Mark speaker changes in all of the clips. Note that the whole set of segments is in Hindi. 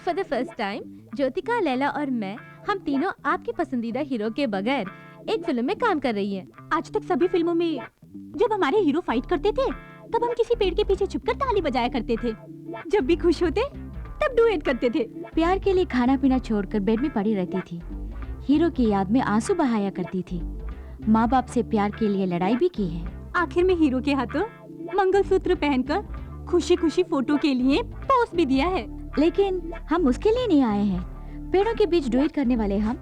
Speaker 1: For the first time Jyothika, Laila और मैं, हम तीनों आपके पसंदीदा हीरो के बगैर एक फिल्म में काम कर रही हैं।
Speaker 2: आज तक सभी फिल्मों में जब हमारे हीरो फाइट करते थे तब हम किसी पेड़ के पीछे छुपकर ताली बजाया करते थे। जब भी खुश होते तब डुएट करते थे।
Speaker 3: प्यार के लिए खाना पीना छोड़कर बेड में पड़ी रहती थी। हीरो की याद में आंसू बहाया करती थी। माँ बाप से प्यार के लिए लड़ाई भी की है।
Speaker 2: आखिर में हीरो के हाथों मंगलसूत्र पहनकर खुशी खुशी फोटो के लिए पोस्ट भी दिया है।
Speaker 3: लेकिन हम उसके लिए नहीं आए हैं। पेड़ों के बीच डुएट करने वाले हम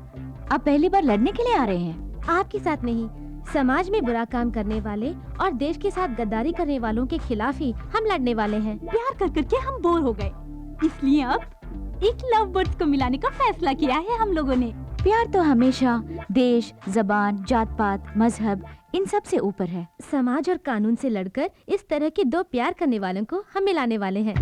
Speaker 3: अब पहली बार लड़ने के लिए आ रहे हैं।
Speaker 1: आपके साथ नहीं, समाज में बुरा काम करने वाले और देश के साथ गद्दारी करने वालों के खिलाफ ही हम लड़ने वाले हैं।
Speaker 2: प्यार कर करके हम बोर हो गए, इसलिए अब एक लव बर्ड्स को मिलाने का फैसला किया है हम लोगों ने।
Speaker 3: प्यार तो हमेशा देश, जबान, जात पात, मजहब इन सब से ऊपर है।
Speaker 1: समाज और कानून से लड़कर इस तरह के दो प्यार करने वालों को हम मिलाने वाले हैं।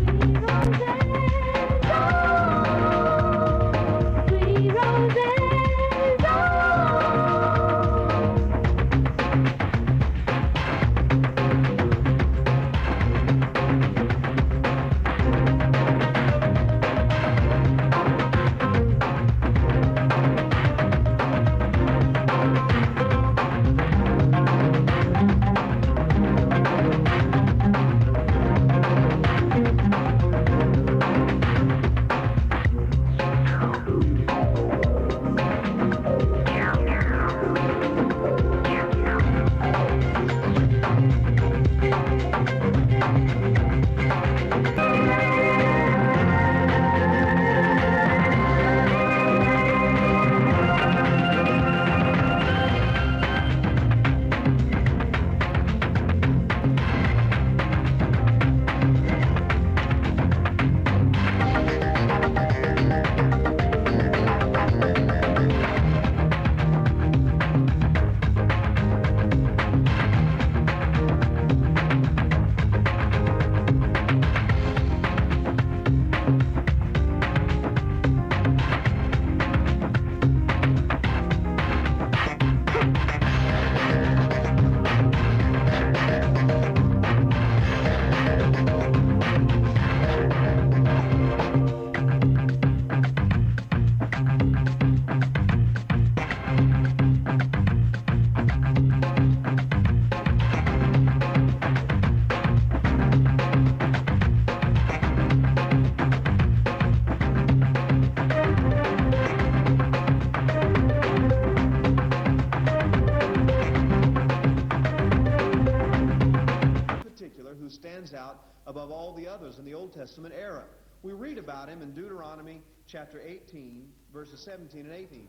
Speaker 4: stands out above all the others in the Old Testament era. We read about him in Deuteronomy chapter 18, verses 17 and 18.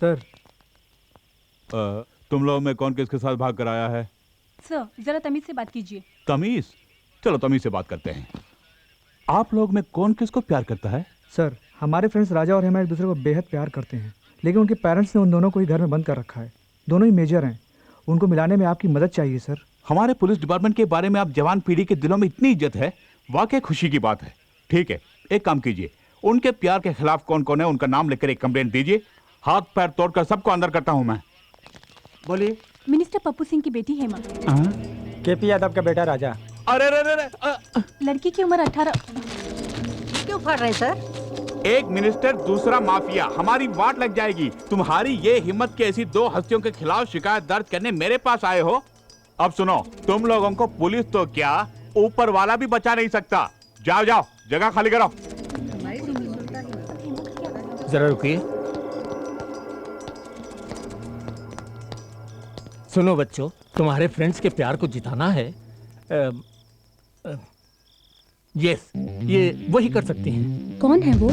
Speaker 5: Sir
Speaker 6: तुम लोग में कौन किसके साथ भाग कर आया है?
Speaker 2: सर जरा तमीज से बात कीजिए।
Speaker 6: तमीज? चलो तमीज से बात करते हैं। आप लोग में कौन किसको प्यार करता है?
Speaker 5: सर हमारे फ्रेंड्स राजा और हेमा एक दूसरे को बेहद प्यार करते हैं, लेकिन उनके पेरेंट्स ने उन दोनों को ही घर में बंद कर रखा है। दोनों ही मेजर हैं, उनको मिलाने में आपकी मदद चाहिए सर।
Speaker 6: हमारे पुलिस डिपार्टमेंट के बारे में आप जवान पीढ़ी के दिलों में इतनी इज्जत है, वाकई खुशी की बात है। ठीक है, एक काम कीजिए, उनके प्यार के खिलाफ कौन कौन है उनका नाम लेकर एक कंप्लेंट दीजिए। हाथ पैर तोड़कर सबको अंदर करता हूं मैं।
Speaker 5: बोलिए।
Speaker 2: मिनिस्टर पप्पू सिंह की बेटी हेमा।
Speaker 5: केपी यादव का बेटा राजा।
Speaker 6: अरे अरे
Speaker 2: लड़की की उम्र 18।
Speaker 7: क्यों फाड़ रहे सर?
Speaker 6: एक मिनिस्टर दूसरा माफिया, हमारी वाट लग जाएगी। तुम्हारी ये हिम्मत के ऐसी दो हस्तियों के खिलाफ शिकायत दर्ज करने मेरे पास आए हो? अब सुनो, तुम लोगों को पुलिस तो क्या ऊपर वाला भी बचा नहीं सकता। जाओ जाओ, जगह खाली करो।
Speaker 8: जरा रुकिए। सुनो बच्चों, तुम्हारे फ्रेंड्स के प्यार को जिताना है। यस, ये वही कर सकती हैं।
Speaker 2: कौन है वो?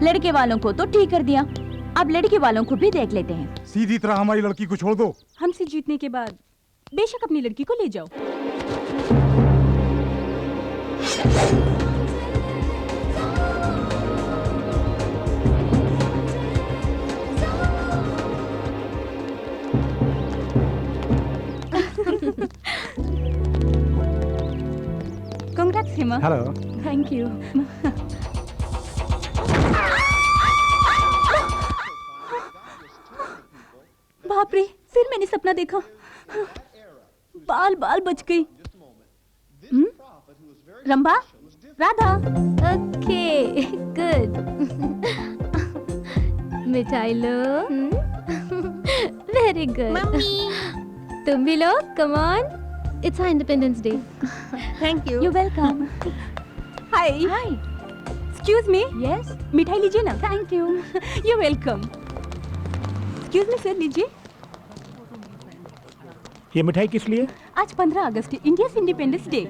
Speaker 3: लड़के वालों को तो ठीक कर दिया, अब लड़की वालों को भी देख लेते हैं।
Speaker 9: सीधी तरह हमारी लड़की को छोड़ दो।
Speaker 2: हमसे जीतने के बाद बेशक अपनी लड़की को ले जाओ। Congrats, Hima.
Speaker 9: Hello.
Speaker 2: Thank you. बाप रे, फिर मैंने सपना देखा। बाल बाल बच गई। रंभा, राधा।
Speaker 1: Okay good. मिठाई लो। Very good. तुम भी लो, come on. It's independence day.
Speaker 7: Thank you.
Speaker 3: You welcome.
Speaker 2: Hi.
Speaker 3: Hi.
Speaker 2: Excuse me.
Speaker 3: Yes.
Speaker 2: मिठाई लीजिए ना।
Speaker 3: Thank you.
Speaker 2: You welcome. Excuse me sir, लीजिए।
Speaker 8: ये मिठाई किस लिए?
Speaker 2: आज 15 अगस्त इंडिया इंडिपेंडेंस डे।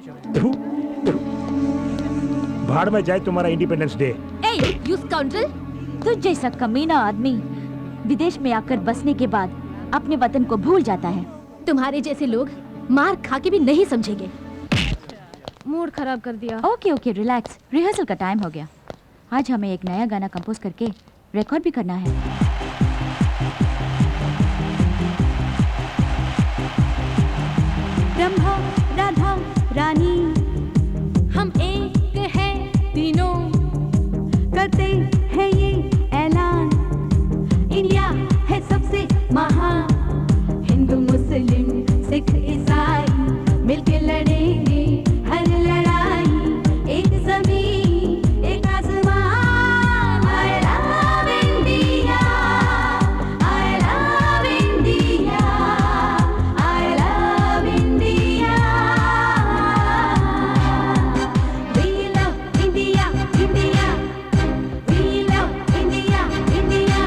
Speaker 8: भाड़ में जाए तुम्हारा independence day.
Speaker 1: A you scoundrel.
Speaker 3: तुझ जैसा कमीना आदमी विदेश में आकर बसने के बाद अपने वतन को भूल जाता है।
Speaker 1: तुम्हारे जैसे लोग मार खा के भी नहीं समझेंगे। मूड खराब कर दिया।
Speaker 3: ओके ओके रिलैक्स, रिहर्सल का टाइम हो गया। आज हमें एक नया गाना कंपोज करके रिकॉर्ड भी करना है।
Speaker 2: रंभा, राधा, रानी,
Speaker 1: हम एक हैं तीनों,
Speaker 2: करते हैं ये ऐलान।
Speaker 1: इंडिया है सबसे महान।
Speaker 2: हिंदू, मुस्लिम, सिख, ईसाई मिलके लड़ेंगे हर लड़ाई। एक ज़मीन, एक आसमान। I love India, I love India, I love India. We love India, India. We love India, India.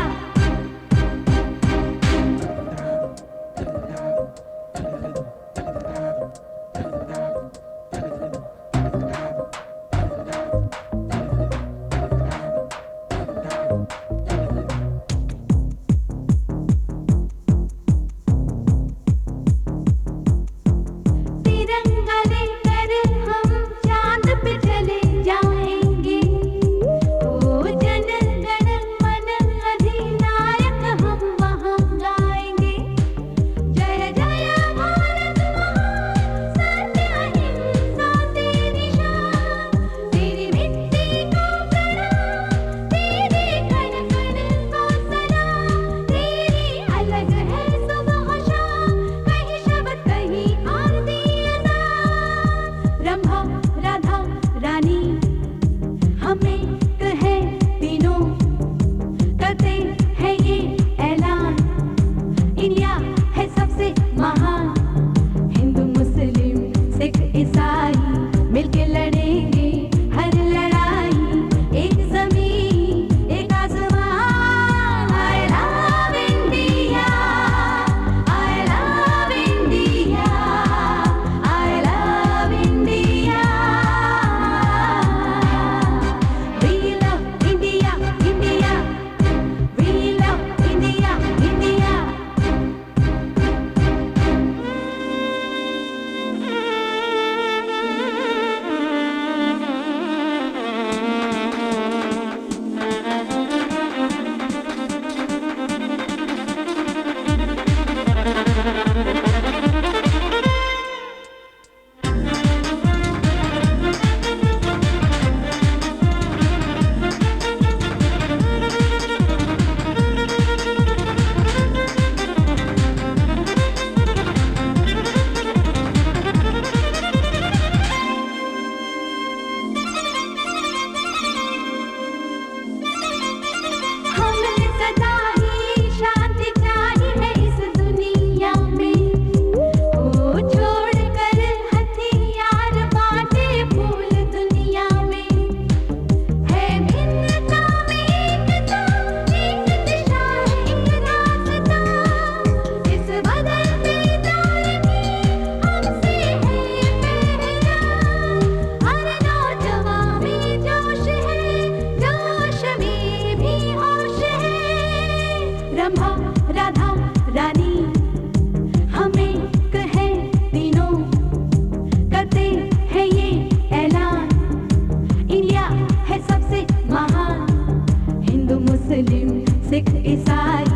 Speaker 10: मुस्लिम सिख ईसाई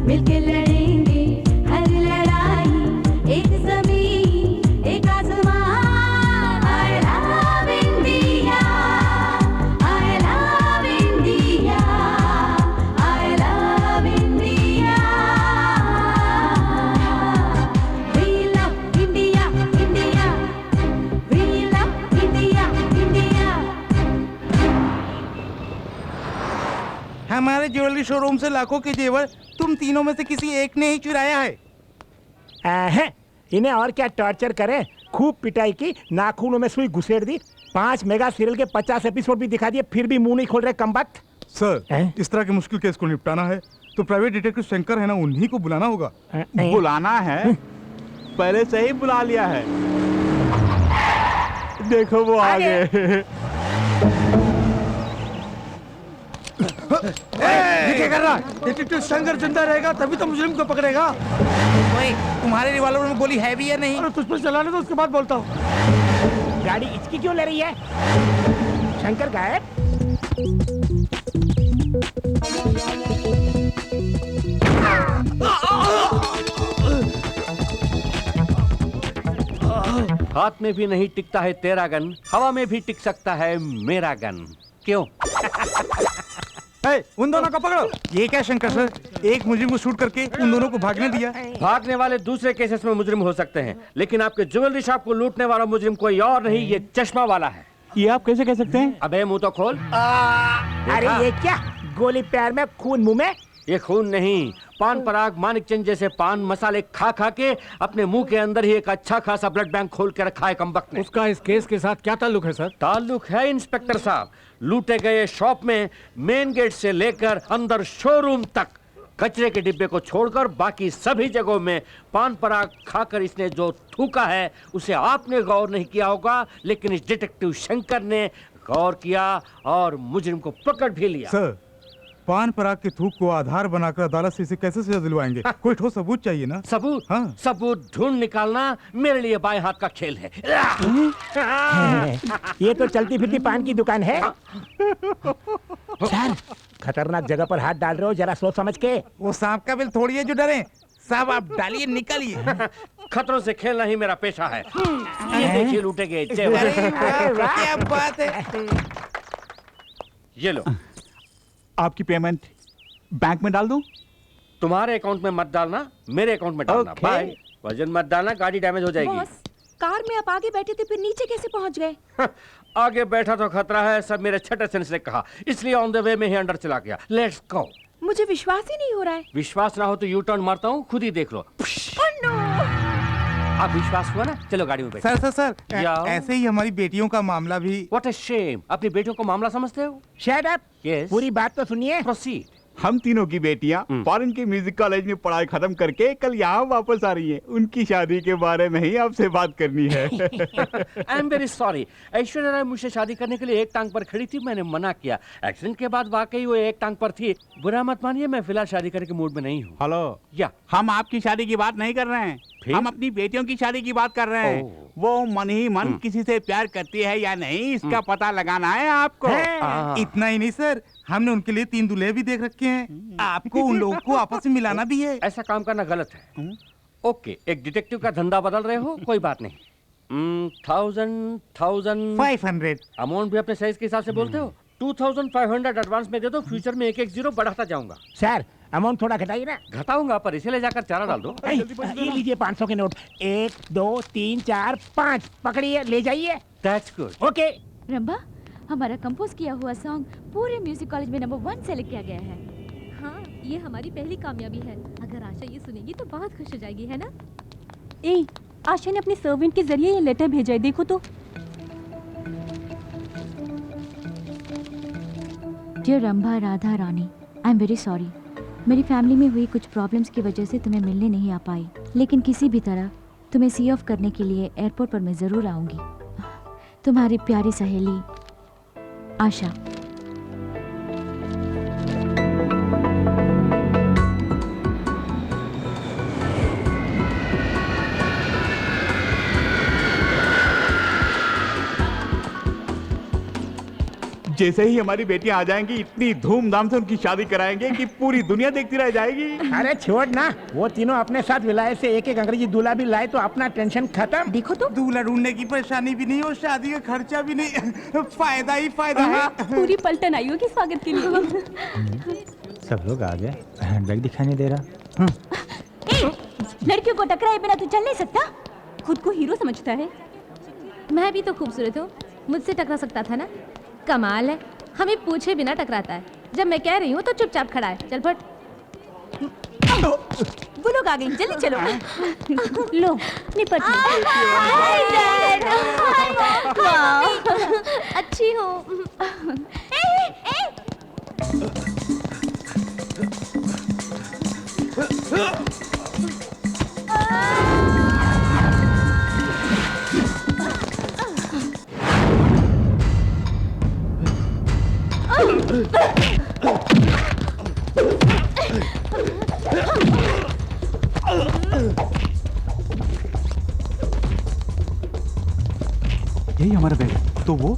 Speaker 10: मिलके लड़ेंगे हर लड़ाई, एक ज़मीन एक आसमां। I love India, I love India, I love India. We love India, India, we love India, India.
Speaker 11: हमारे ज्वेलरी शोरूम से लाखों के जेवर तुम तीनों में से किसी एक ने ही चुराया है।
Speaker 8: इन्हें और क्या टॉर्चर करें, खूब पिटाई की, नाखूनों में सुई घुसेड़ दी, 5 मेगा सीरियल के 50 एपिसोड भी दिखा दिए, फिर भी मुंह नहीं खोल रहे कमबख्त।
Speaker 9: सर, इस तरह के मुश्किल केस को निपटाना है तो प्राइवेट डिटेक्टिव शंकर है ना, उन्हीं को बुलाना होगा।
Speaker 6: बुलाना है? पहले से ही बुला लिया है। देखो वो आ गए।
Speaker 11: ये क्या कर रहा है? डिटेक्टिव शंकर जिंदा रहेगा तभी तो मुजरिम को पकड़ेगा। ओए, तुम्हारे रिवॉल्वर में गोली है भी या नहीं?
Speaker 8: अरे तुझ पर चलाने तो उसके बाद बोलता हूँ। गाड़ी इसकी क्यों ले रही है? शंकर गायब।
Speaker 12: हाथ में भी नहीं टिकता है तेरा गन, हवा में भी टिक सकता है मेरा गन। क्यों?
Speaker 11: उन दोनों को पकड़ो। ये क्या शंकर सर, एक मुजरिम को शूट करके उन दोनों को भागने दिया?
Speaker 12: भागने वाले दूसरे केसेस में मुजरिम हो सकते हैं, लेकिन आपके ज्वेलरी शॉप को लूटने वाला मुजरिम कोई और नहीं, ये चश्मा वाला है।
Speaker 6: ये आप कैसे कह सकते हैं?
Speaker 12: अबे मुंह तो खोल।
Speaker 8: अरे ये क्या, गोली पैर में खून मुंह में?
Speaker 12: ये खून नहीं, पान पराग मानिक चंद जैसे पान मसाले खा खा के अपने मुंह के अंदर ही एक अच्छा खासा ब्लड बैंक खोल के रखा है कमबख्त ने।
Speaker 8: उसका इस केस के साथ क्या ताल्लुक है सर?
Speaker 12: ताल्लुक है इंस्पेक्टर साहब, लूटे गए शॉप में मेन गेट से लेकर अंदर शोरूम तक कचरे के डिब्बे को छोड़कर बाकी सभी जगहों में पान पराग खाकर इसने जो थूका है उसे आपने गौर नहीं किया होगा, लेकिन इस डिटेक्टिव शंकर ने गौर किया और मुजरिम को पकड़ भी लिया।
Speaker 9: सर, पान पराग के थूक को आधार बनाकर अदालत से इसे कैसे सजा दिलवाएंगे? कोई ठोस सबूत चाहिए ना।
Speaker 12: सबूत?
Speaker 9: हाँ।
Speaker 12: सबूत ढूंढ निकालना मेरे लिए बाएं हाथ का खेल है।
Speaker 8: ये तो चलती फिरती पान की दुकान है। सर, खतरनाक जगह पर हाथ डाल रहे हो, जरा सोच समझ के।
Speaker 11: वो सांप का बिल थोड़ी है जो डरे। साहब आप डालिए, निकालिए।
Speaker 12: खतरों से खेलना ही मेरा पेशा है। ये देखिए लूटे गए जेवर।
Speaker 11: क्या बात है।
Speaker 12: ये लो।
Speaker 6: आपकी पेमेंट बैंक में डाल दूं?
Speaker 12: तुम्हारे अकाउंट में मत डालना, मेरे अकाउंट में डालना। बाय। वजन मत डालना, गाड़ी डैमेज हो जाएगी।
Speaker 2: बॉस, कार में आप आगे बैठे थे, फिर नीचे कैसे पहुंच गए?
Speaker 12: आगे बैठा तो खतरा है, सब मेरे छठे सेंस ने कहा, इसलिए ऑन द वे में ही अंदर चला गया। Let's go.
Speaker 2: मुझे विश्वास ही नहीं हो रहा है।
Speaker 12: विश्वास ना हो तो यू टर्न मारता हूँ, खुद ही देख लो। अब विश्वास हुआ ना, चलो गाड़ी में बैठो।
Speaker 11: सर सर सर, ऐसे ही हमारी बेटियों का मामला भी।
Speaker 12: व्हाट अ शेम, अपनी बेटियों को मामला समझते हो?
Speaker 8: Shut up.
Speaker 12: यस,
Speaker 8: पूरी बात तो सुनिए।
Speaker 12: प्रोसीड।
Speaker 6: हम तीनों की बेटियां फॉरेन के म्यूजिक कॉलेज में पढ़ाई खत्म करके कल यहाँ वापस आ रही हैं। उनकी शादी के बारे में ही आपसे बात करनी है।
Speaker 12: I am very sorry, Aishwarya Rai मुझसे शादी करने के लिए एक टांग पर खड़ी थी, मैंने मना किया। एक्सीडेंट के बाद वाकई वो एक टांग पर थी। बुरा मत मानिए, मैं फिलहाल शादी करने के मूड में नहीं हूँ।
Speaker 6: हेलो,
Speaker 12: या
Speaker 6: हम आपकी शादी की बात नहीं कर रहे हैं, हम अपनी बेटियों की शादी की बात कर रहे हैं। वो मन ही मन किसी से प्यार करती है या नहीं, इसका पता लगाना है आपको।
Speaker 11: इतना ही नहीं सर, हमने उनके लिए 3 दूल्हे भी देख रखे हैं। आपको उन लोगों को आपस में मिलाना भी है।
Speaker 12: ऐसा काम करना गलत है। ओके, एक डिटेक्टिव का धंधा बदल रहे हो, कोई बात नहीं।
Speaker 11: 500
Speaker 12: अमाउंट भी अपने साइज के हिसाब से बोलते हो। 2500 एडवांस में दे दो, फ्यूचर में 1-1 जीरो बढ़ाता जाऊंगा।
Speaker 8: सर, अमाउंट थोड़ा घटाइए ना।
Speaker 12: घटाऊंगा, पर इसे ले जाकर चारा डाल दो।
Speaker 8: ये लीजिए 500 के नोट। 1 2 3 4 5 पकड़िए, ले जाइए।
Speaker 12: That's good.
Speaker 8: ओके।
Speaker 3: रंभा, हमारा कंपोज किया हुआ सॉन्ग पूरे म्यूजिक कॉलेज में नंबर 1 सेलेक्ट किया गया है।
Speaker 1: हाँ, ये हमारी पहली कामयाबी है। अगर आशा ये सुनेगी तो बहुत खुश हो जाएगी, है ना?
Speaker 2: ए, आशा ने अपने सर्वेंट के जरिए ये लेटर भेजा है, देखो तो।
Speaker 3: Dear Rambha Radha Rani, I am very sorry. मेरी फैमिली में हुई कुछ प्रॉब्लम्स की वजह से तुम्हें मिलने नहीं आ पाई, लेकिन किसी भी तरह तुम्हें सी ऑफ करने के लिए एयरपोर्ट पर मैं ज़रूर आऊँगी। तुम्हारी प्यारी सहेली आशा।
Speaker 6: जैसे ही हमारी बेटियां आ जाएंगी इतनी धूमधाम से उनकी शादी कराएंगे कि पूरी दुनिया देखती रह जाएगी।
Speaker 8: अरे छोड़ ना, वो तीनों अपने साथ विलायत से एक एक अंग्रेजी दूल्हा भी लाए तो अपना टेंशन खत्म।
Speaker 2: देखो तो
Speaker 9: दूल्हा ढूंढने की परेशानी भी नहीं और शादी का खर्चा भी नहीं, फायदा ही फायदा है।
Speaker 2: पूरी पलटन आई होगी स्वागत के लिए।
Speaker 13: सब लोग आ गए, हैंडबैग दिखाई नहीं दे रहा।
Speaker 2: लड़कियों को टकराए बिना तू चल नहीं सकता, खुद को हीरो समझता है।
Speaker 1: मैं भी तो खूबसूरत हूँ, मुझसे टकरा सकता था ना। कमाल है, हमें पूछे बिना टकराता है। जब मैं कह रही हूँ तो चुपचाप खड़ा है। चल फट।
Speaker 2: वो लोग आ गए, जल्दी चलो। लो निपट
Speaker 1: अच्छी हो।
Speaker 9: यही हमारा बैग है। तो वो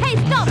Speaker 2: Hey, stop!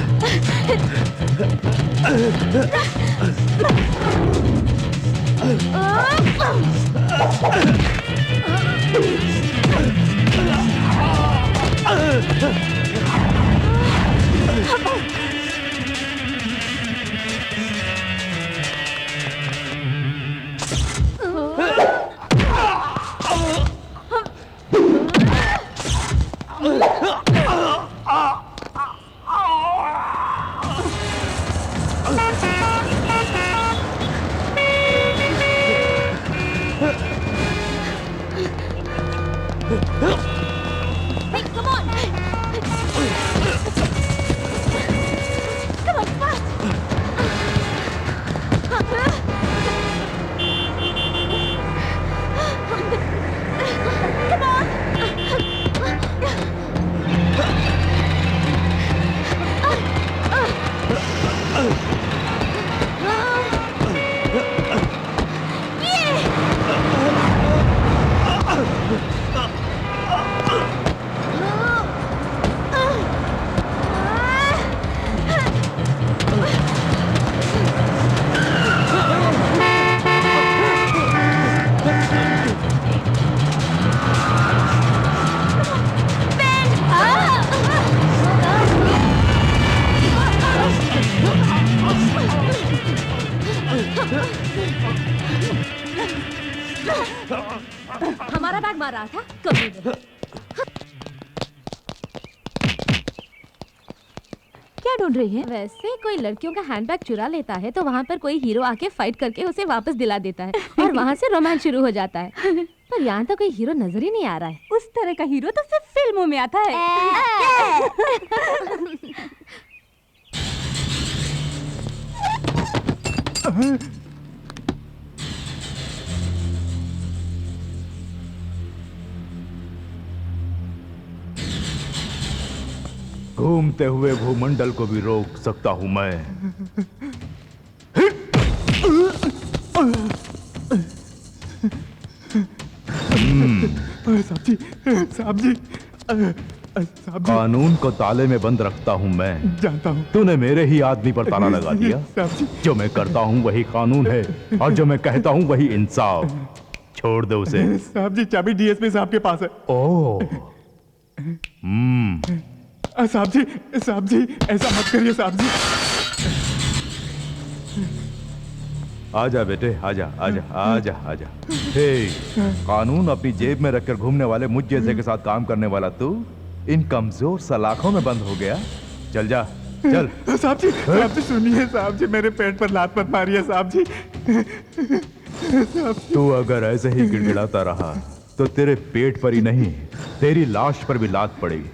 Speaker 2: Hey, come on! Come on, fast! Come on!
Speaker 1: हमारा बैग मार रहा था कभी नहीं।
Speaker 3: क्या ढूंढ रही है?
Speaker 1: वैसे कोई लड़कियों का हैंडबैग चुरा लेता है तो वहाँ पर कोई हीरो आके फाइट करके उसे वापस दिला देता है और वहाँ से रोमांस शुरू हो जाता है। पर यहाँ तो कोई हीरो नजर ही नहीं आ रहा है।
Speaker 2: उस तरह का हीरो तो सिर्फ फिल्मों में आता है।
Speaker 6: घूमते हुए भूमंडल को भी रोक सकता हूं मैं।
Speaker 9: साहब जी, साहब जी,
Speaker 6: कानून को ताले में बंद रखता हूं मैं।
Speaker 9: जानता हूं।
Speaker 6: तूने मेरे ही आदमी पर ताला लगा दिया।
Speaker 9: साहब जी,
Speaker 6: जो मैं करता हूं वही कानून है और जो मैं कहता हूं वही इंसाफ। छोड़ दे उसे।
Speaker 9: साहब जी, चाबी डीएसपी साहब के पास है।
Speaker 6: ओह,
Speaker 9: साहब जी, ऐसा मत करिए साहब जी।
Speaker 6: आजा बेटे, आजा आजा आजा आजा। हे, कानून अपनी जेब में रखकर घूमने वाले मुझ जैसे के साथ काम करने वाला तू इन कमजोर सलाखों में बंद हो गया। चल जा, चल।
Speaker 9: साहब जी सुनिए साहब जी, मेरे पेट पर लात मत मारिए साहब जी।
Speaker 6: तू अगर ऐसे ही गिड़गिड़ाता रहा तो तेरे पेट पर ही नहीं तेरी लाश पर भी लात पड़ेगी।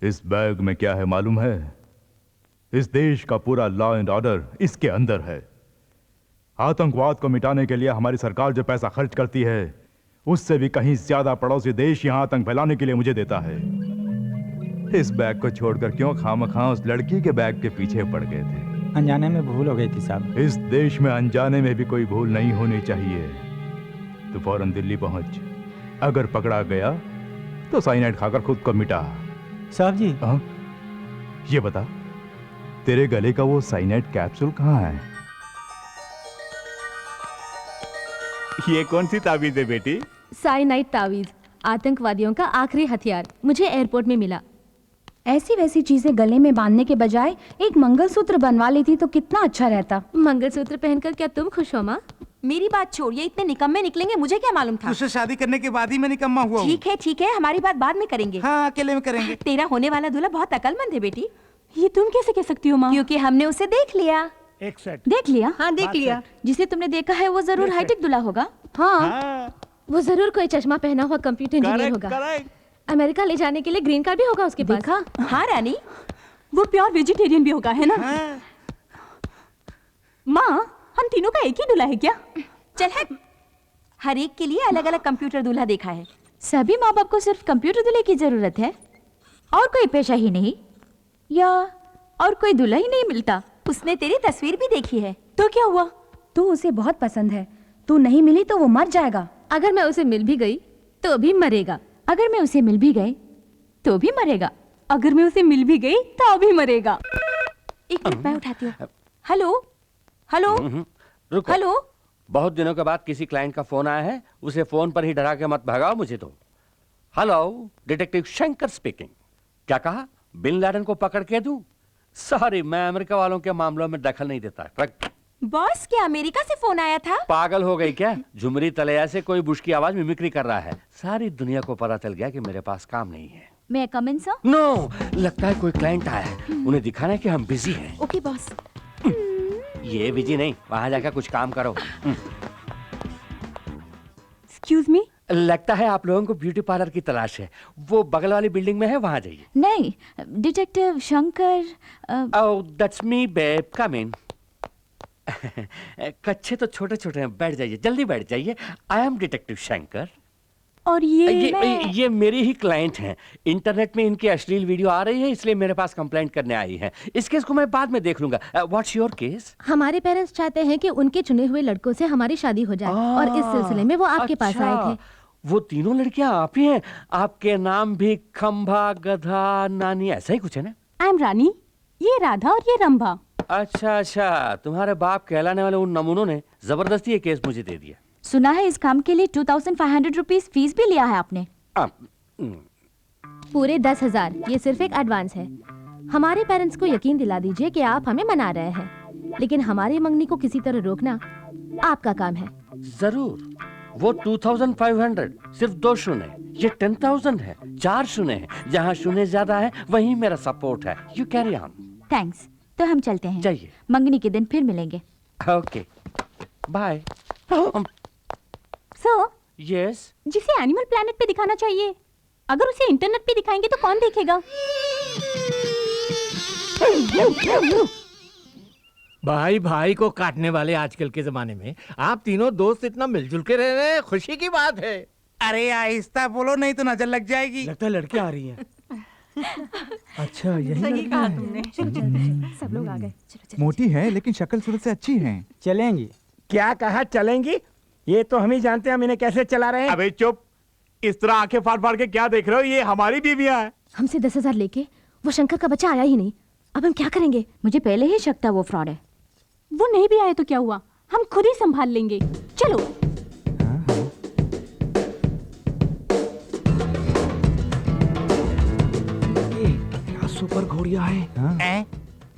Speaker 6: इस बैग में क्या है मालूम है? इस देश का पूरा लॉ एंड ऑर्डर इसके अंदर है। आतंकवाद को मिटाने के लिए हमारी सरकार जो पैसा खर्च करती है
Speaker 9: उससे भी कहीं ज्यादा पड़ोसी देश यहाँ आतंक फैलाने के लिए मुझे देता है। इस बैग को छोड़कर क्यों खामखा उस लड़की के बैग के पीछे पड़ गए थे?
Speaker 13: अनजाने में भूल हो गई थी साहब।
Speaker 9: इस देश में अनजाने में भी कोई भूल नहीं होनी चाहिए। तो फौरन दिल्ली पहुंच, अगर पकड़ा गया तो साइनाइड खाकर खुद को मिटा।
Speaker 13: साहब जी।
Speaker 9: हाँ, ये बता, तेरे गले का वो साइनाइड कैप्सूल कहाँ है?
Speaker 6: ये कौन सी ताबीज है बेटी?
Speaker 1: साइनाइड तावीज, आतंकवादियों का आखिरी हथियार, मुझे एयरपोर्ट में मिला।
Speaker 2: ऐसी वैसी चीजें गले में बांधने के बजाय एक मंगलसूत्र बनवा लेती तो कितना अच्छा रहता।
Speaker 1: मंगलसूत्र पहनकर क्या तुम खुश हो माँ?
Speaker 2: मेरी बात छोड़, ये इतने निकम्मे निकलेंगे मुझे क्या मालूम था।
Speaker 11: तुझसे शादी करने के बाद ही मैं निकम्मा हुआ हूँ।
Speaker 2: ठीक है, हमारी बात बाद में करेंगे।
Speaker 11: हाँ, अकेले में करेंगे।
Speaker 2: तेरा होने वाला दूल्हा बहुत अकलमंद है बेटी। ये तुम कैसे कह सकती हो माँ? क्योंकि हमने उसे देख लिया।
Speaker 8: एक सेट।
Speaker 3: देख लिया?
Speaker 2: हाँ, देख लिया।
Speaker 3: जिसे तुमने देखा है वो जरूर हाईटेक दूल्हा होगा।
Speaker 1: हाँ, वो जरूर कोई चश्मा पहना हुआ कंप्यूटर इंजीनियर होगा। अमेरिका ले जाने के लिए ग्रीन कार्ड भी होगा उसके पास।
Speaker 2: देखा? हाँ रानी, वो प्योर वेजिटेरियन भी होगा, है ना? माँ, हम तीनों का एक ही दूल्हा है क्या? चल हट, हर एक के लिए अलग अलग कंप्यूटर दूल्हा देखा है।
Speaker 3: सभी माँ बाप को सिर्फ कंप्यूटर दूल्हे की जरूरत है और कोई पेशा ही नहीं, या और कोई दूल्हा ही नहीं मिलता।
Speaker 2: उसने तेरी तस्वीर भी देखी है, तो क्या हुआ? तू उसे बहुत पसंद है, तू नहीं मिली तो वो मर जाएगा।
Speaker 1: अगर मैं उसे मिल भी गई तो भी मरेगा।
Speaker 3: अगर मैं उसे मिल भी गई तो भी मरेगा।
Speaker 2: अगर मैं उसे मिल भी गई तो भी मरेगा। एक मिनट, मैं उठाती हूँ। हेलो हेलो
Speaker 12: रुको।
Speaker 2: हेलो।
Speaker 12: बहुत दिनों के बाद किसी क्लाइंट का फोन आया है, उसे फोन पर ही डरा के मत भगाओ मुझे तो। Hello, detective Shankar speaking. क्या कहा? बिन लादेन को पकड़ के दूं? सॉरी, मैं अमेरिका वालों के मामलों में दखल नहीं देता।
Speaker 2: बॉस, क्या अमेरिका से फोन आया था?
Speaker 12: पागल हो गई क्या? झुमरी तलैया से कोई बुश की आवाज मिमिक्री कर रहा है। सारी दुनिया को पता चल गया कि मेरे पास काम नहीं है।
Speaker 3: मैं कम इन सर?
Speaker 12: नो, लगता है कोई क्लाइंट आया है, उन्हें दिखाना है कि हम बिजी हैं।
Speaker 2: Okay boss.
Speaker 12: ये बिजी नहीं, वहां जाकर कुछ काम करो।
Speaker 2: Excuse me.
Speaker 12: लगता है आप लोगों को ब्यूटी पार्लर की तलाश है। वो बगल वाली बिल्डिंग में है, वहां जाइए।
Speaker 3: नहीं, detective Shankar.
Speaker 12: Oh, that's me babe, come in. कच्चे तो छोटे छोटे हैं, बैठ जाइए, जल्दी बैठ जाइए। I am detective Shankar.
Speaker 2: और
Speaker 12: ये मेरी ही क्लाइंट हैं। इंटरनेट में इनकी अश्लील वीडियो आ रही है, इसलिए मेरे पास कंप्लेंट करने आई है। इस केस को मैं बाद में देख लूंगा। What's your case?
Speaker 1: हमारे पेरेंट्स चाहते हैं कि उनके चुने हुए लड़कों से हमारी शादी हो जाए और इस सिलसिले में वो आपके पास आए थे।
Speaker 12: वो तीनों लड़कियां आप ही हैं? आपके नाम भी खंभा, गधा, नानी, ऐसा ही कुछ है ना?
Speaker 2: आई एम रानी, ये राधा और ये रंभा।
Speaker 12: अच्छा, तुम्हारे बाप कहलाने वाले उन नमूनों ने जबरदस्ती ये केस मुझे दे दिया।
Speaker 3: सुना है इस काम के लिए 2500 रुपीज फीस भी लिया है आपने।
Speaker 1: पूरे 10,000। ये सिर्फ एक एडवांस है। हमारे पेरेंट्स को यकीन दिला दीजिए कि आप हमें मना रहे हैं, लेकिन हमारी मंगनी को किसी तरह रोकना आपका काम है।
Speaker 12: जरूर। वो 2500 सिर्फ 2 शून्य, ये 10,000 है, 4 शून्य है। जहाँ शून्य ज्यादा है वहीं मेरा सपोर्ट है। You carry on.
Speaker 3: थैंक्स। तो हम चलते हैं।
Speaker 12: जाइए।
Speaker 3: मंगनी के दिन फिर मिलेंगे।
Speaker 12: Okay, bye.
Speaker 2: सर।
Speaker 12: यस।
Speaker 2: जिसे एनिमल प्लैनेट पे दिखाना चाहिए, अगर उसे इंटरनेट पे दिखाएंगे तो कौन देखेगा?
Speaker 14: भाई भाई को काटने वाले आजकल के जमाने में आप तीनों दोस्त इतना मिलजुल के रह रहे हैं, खुशी की बात है।
Speaker 11: अरे आहिस्ता बोलो, नहीं तो नजर लग जाएगी।
Speaker 14: लगता है लड़की आ रही है।
Speaker 5: अच्छा, यही
Speaker 2: कहा तुमने। सब लोग आ गए।
Speaker 5: मोटी है लेकिन शक्ल सूरत से अच्छी है।
Speaker 8: चलेंगी? क्या कहा चलेंगी? ये तो हम ही जानते हैं हम इन्हें कैसे चला रहे हैं।
Speaker 6: अबे चुप, इस तरह आंखें फाड़ फाड़ के क्या देख रहे हो? ये हमारी बीवियां हैं।
Speaker 1: हमसे 10,000 लेके वो शंकर का बच्चा आया ही नहीं। अब हम क्या करेंगे?
Speaker 3: मुझे पहले ही शक था वो फ्रॉड है।
Speaker 2: वो नहीं भी आए तो क्या हुआ, हम खुद ही संभाल लेंगे। चलो।
Speaker 11: क्या सुपर घोड़िया है।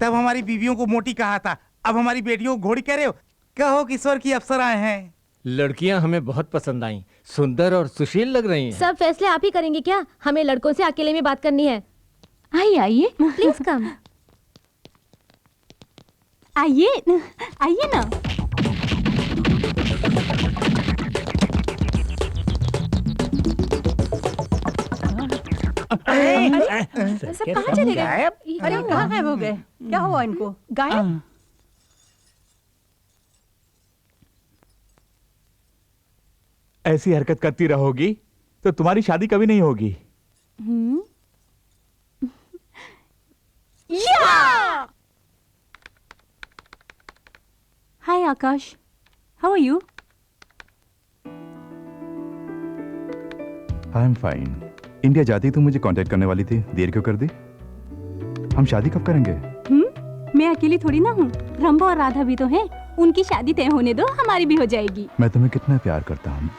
Speaker 11: तब हमारी बीवियों को मोटी कहा था, अब हमारी बेटियों को घोड़ी कह रहे हो। कहो किशोर की अप्सराएं हैं।
Speaker 14: लड़कियां हमें बहुत पसंद आईं, सुंदर और सुशील लग रही हैं।
Speaker 1: सब फैसले आप ही करेंगे क्या? हमें लड़कों से अकेले में बात करनी है।
Speaker 3: आइए आइए,
Speaker 1: प्लीज कम।
Speaker 2: आइए आइए ना।
Speaker 7: सब कहाँ चले गए? अरे कहाँ गायब हो गए? क्या हुआ इनको? गायब?
Speaker 6: ऐसी हरकत करती रहोगी तो तुम्हारी शादी कभी नहीं होगी।
Speaker 2: Hi Akash, how are you?
Speaker 9: I am fine. India जाती तो मुझे कांटेक्ट करने वाली थी, देर क्यों कर दी? हम शादी कब करेंगे?
Speaker 2: मैं अकेली थोड़ी ना हूँ, रंभा और राधा भी तो हैं। उनकी शादी तय होने दो, हमारी भी हो जाएगी।
Speaker 9: मैं तुम्हें कितना प्यार करता हूँ।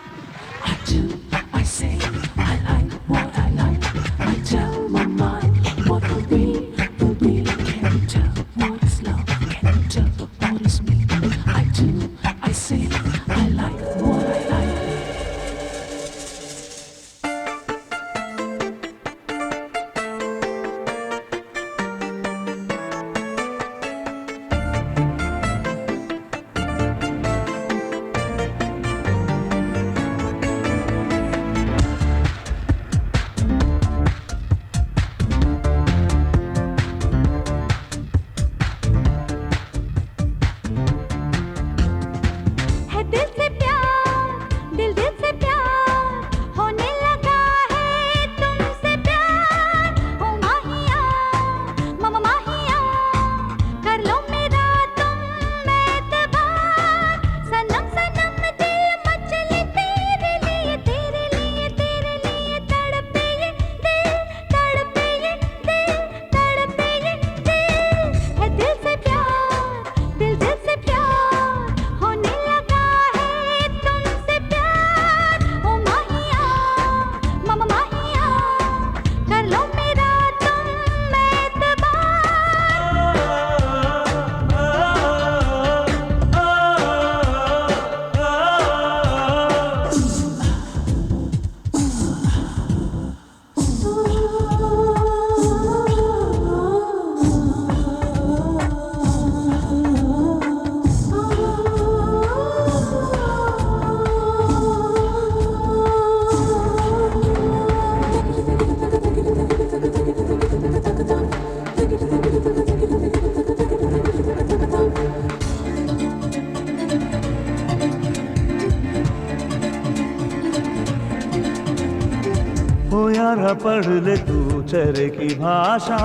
Speaker 15: पढ़ ले तू चेहरे की भाषा,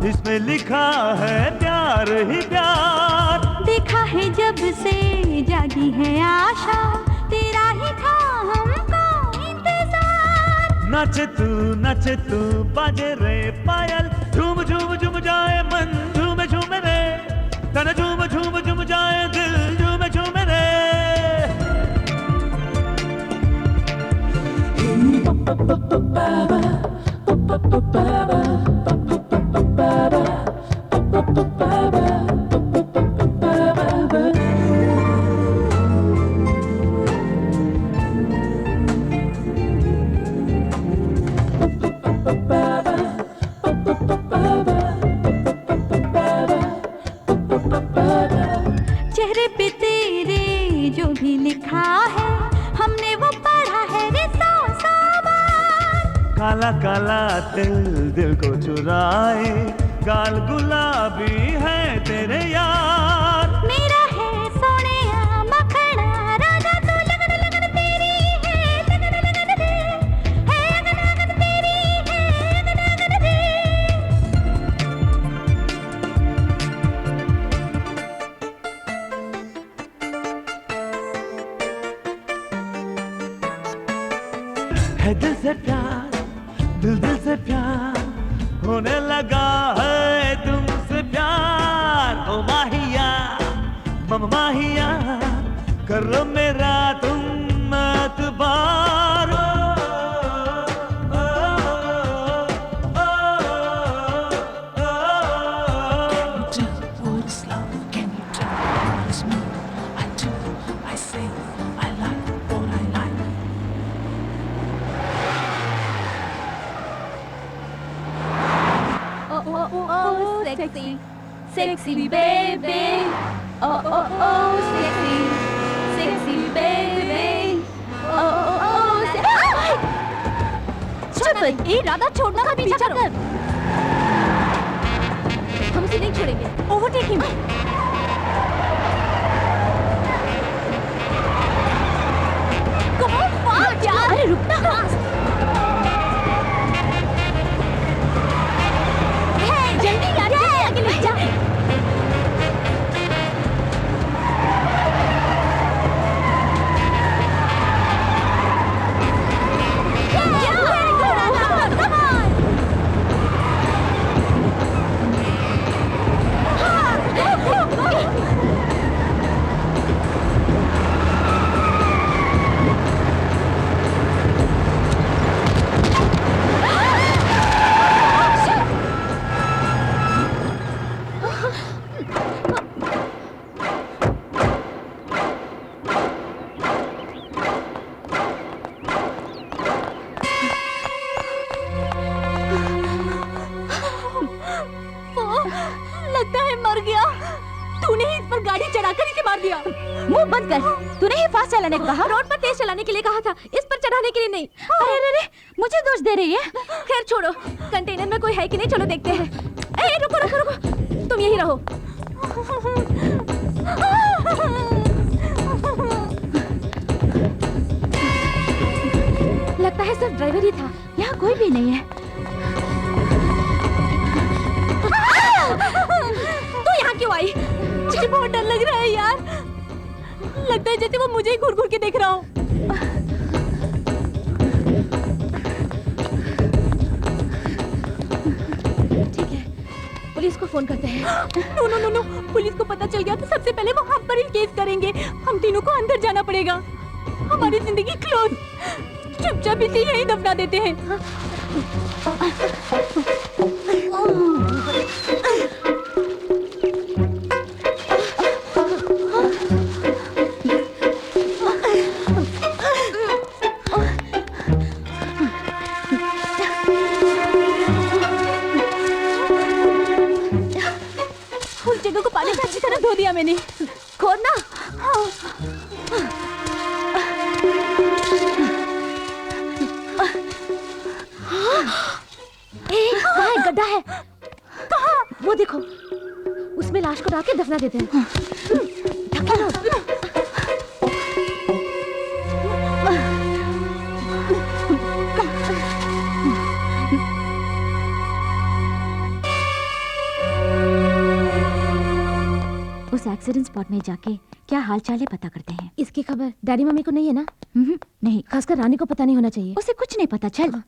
Speaker 15: इसमें लिखा है प्यार ही प्यार।
Speaker 10: देखा है जब से जागी है आशा, तेरा ही था हमको इंतजार।
Speaker 15: नचे तू बाजे रे पायल, झूम झूम झूम जाए मन, झूम झूम रे तन, झूम झूम झूम जाए दिल, झूम झूम रे।
Speaker 10: चेहरे पे तेरे जो भी लिखा है, हमने वो पढ़ा है रे सौ बार।
Speaker 15: काला काला दिल दिल को चुराए, गाल गुलाबी है तेरे यार।
Speaker 10: मेरा है सोनिया मखना राजा, तू लगन लगन तेरी है, लगन लगन दे है, लगन लगन तेरी है, लगन लगन दे।
Speaker 15: है दिल से प्यार, दिल से प्यार होने लगा है तुमसे प्यार। ओ माहिया मम माहिया, करो मेरा तुम एतबार।
Speaker 10: Sexy, sexy baby. Oh, oh, oh, sexy, sexy baby. Oh, oh, oh,
Speaker 2: Stupid! ए राधा, छोड़ना मत, पीछा करो।
Speaker 1: हम उसे नहीं छोड़ेंगे।
Speaker 2: Overtake him. Come on, fast! यार।
Speaker 3: अरे रुकना।
Speaker 2: जल्दी यार, आगे ले जा। लगता है मर गया। तूने ही इस पर गाड़ी चढ़ाकर इसे मार दिया।
Speaker 3: मुंह बंद कर। तूने ही फास्ट चलाने को कहा।
Speaker 1: रोड पर तेज चलाने के लिए कहा था, इस पर चढ़ाने के लिए नहीं।
Speaker 3: अरे अरे अरे, मुझे दोष दे रही है।
Speaker 1: खैर छोड़ो, कंटेनर में कोई है कि नहीं, चलो देखते हैं। ए, रुको रुको रुको, तुम यही रहो। लगता है सिर्फ ड्राइवर ही था,
Speaker 3: यहाँ कोई भी नहीं है।
Speaker 1: तू यहाँ क्यों आई?
Speaker 2: मुझे बहुत डर लग रहा है यार। लगता है जैसे वो मुझे ही घूर घूर के देख रहा हो।
Speaker 1: ठीक है, पुलिस को फोन करते हैं।
Speaker 2: No no no no, police को पता चल गया तो सबसे पहले वो हम पर ही केस करेंगे। हम तीनों को अंदर जाना पड़ेगा। हमारी जिंदगी क्लोज। चुपचाप इसे यहीं दफना देते हैं। उस जगह को पानी से अच्छी तरह धो दिया मैंने।
Speaker 1: खोदना। वहाँ एक गड्ढा है।
Speaker 2: कहाँ?
Speaker 1: वो देखो, उसमें लाश को डाल के दफना देते हैं। ढक्कन लो।
Speaker 3: उस एक्सीडेंट स्पॉट में जाके क्या हाल चाल है पता करते हैं।
Speaker 1: इसकी खबर डैडी मम्मी को नहीं है ना?
Speaker 3: नहीं,
Speaker 1: खासकर रानी को पता नहीं होना चाहिए।
Speaker 3: उसे कुछ नहीं पता। चल।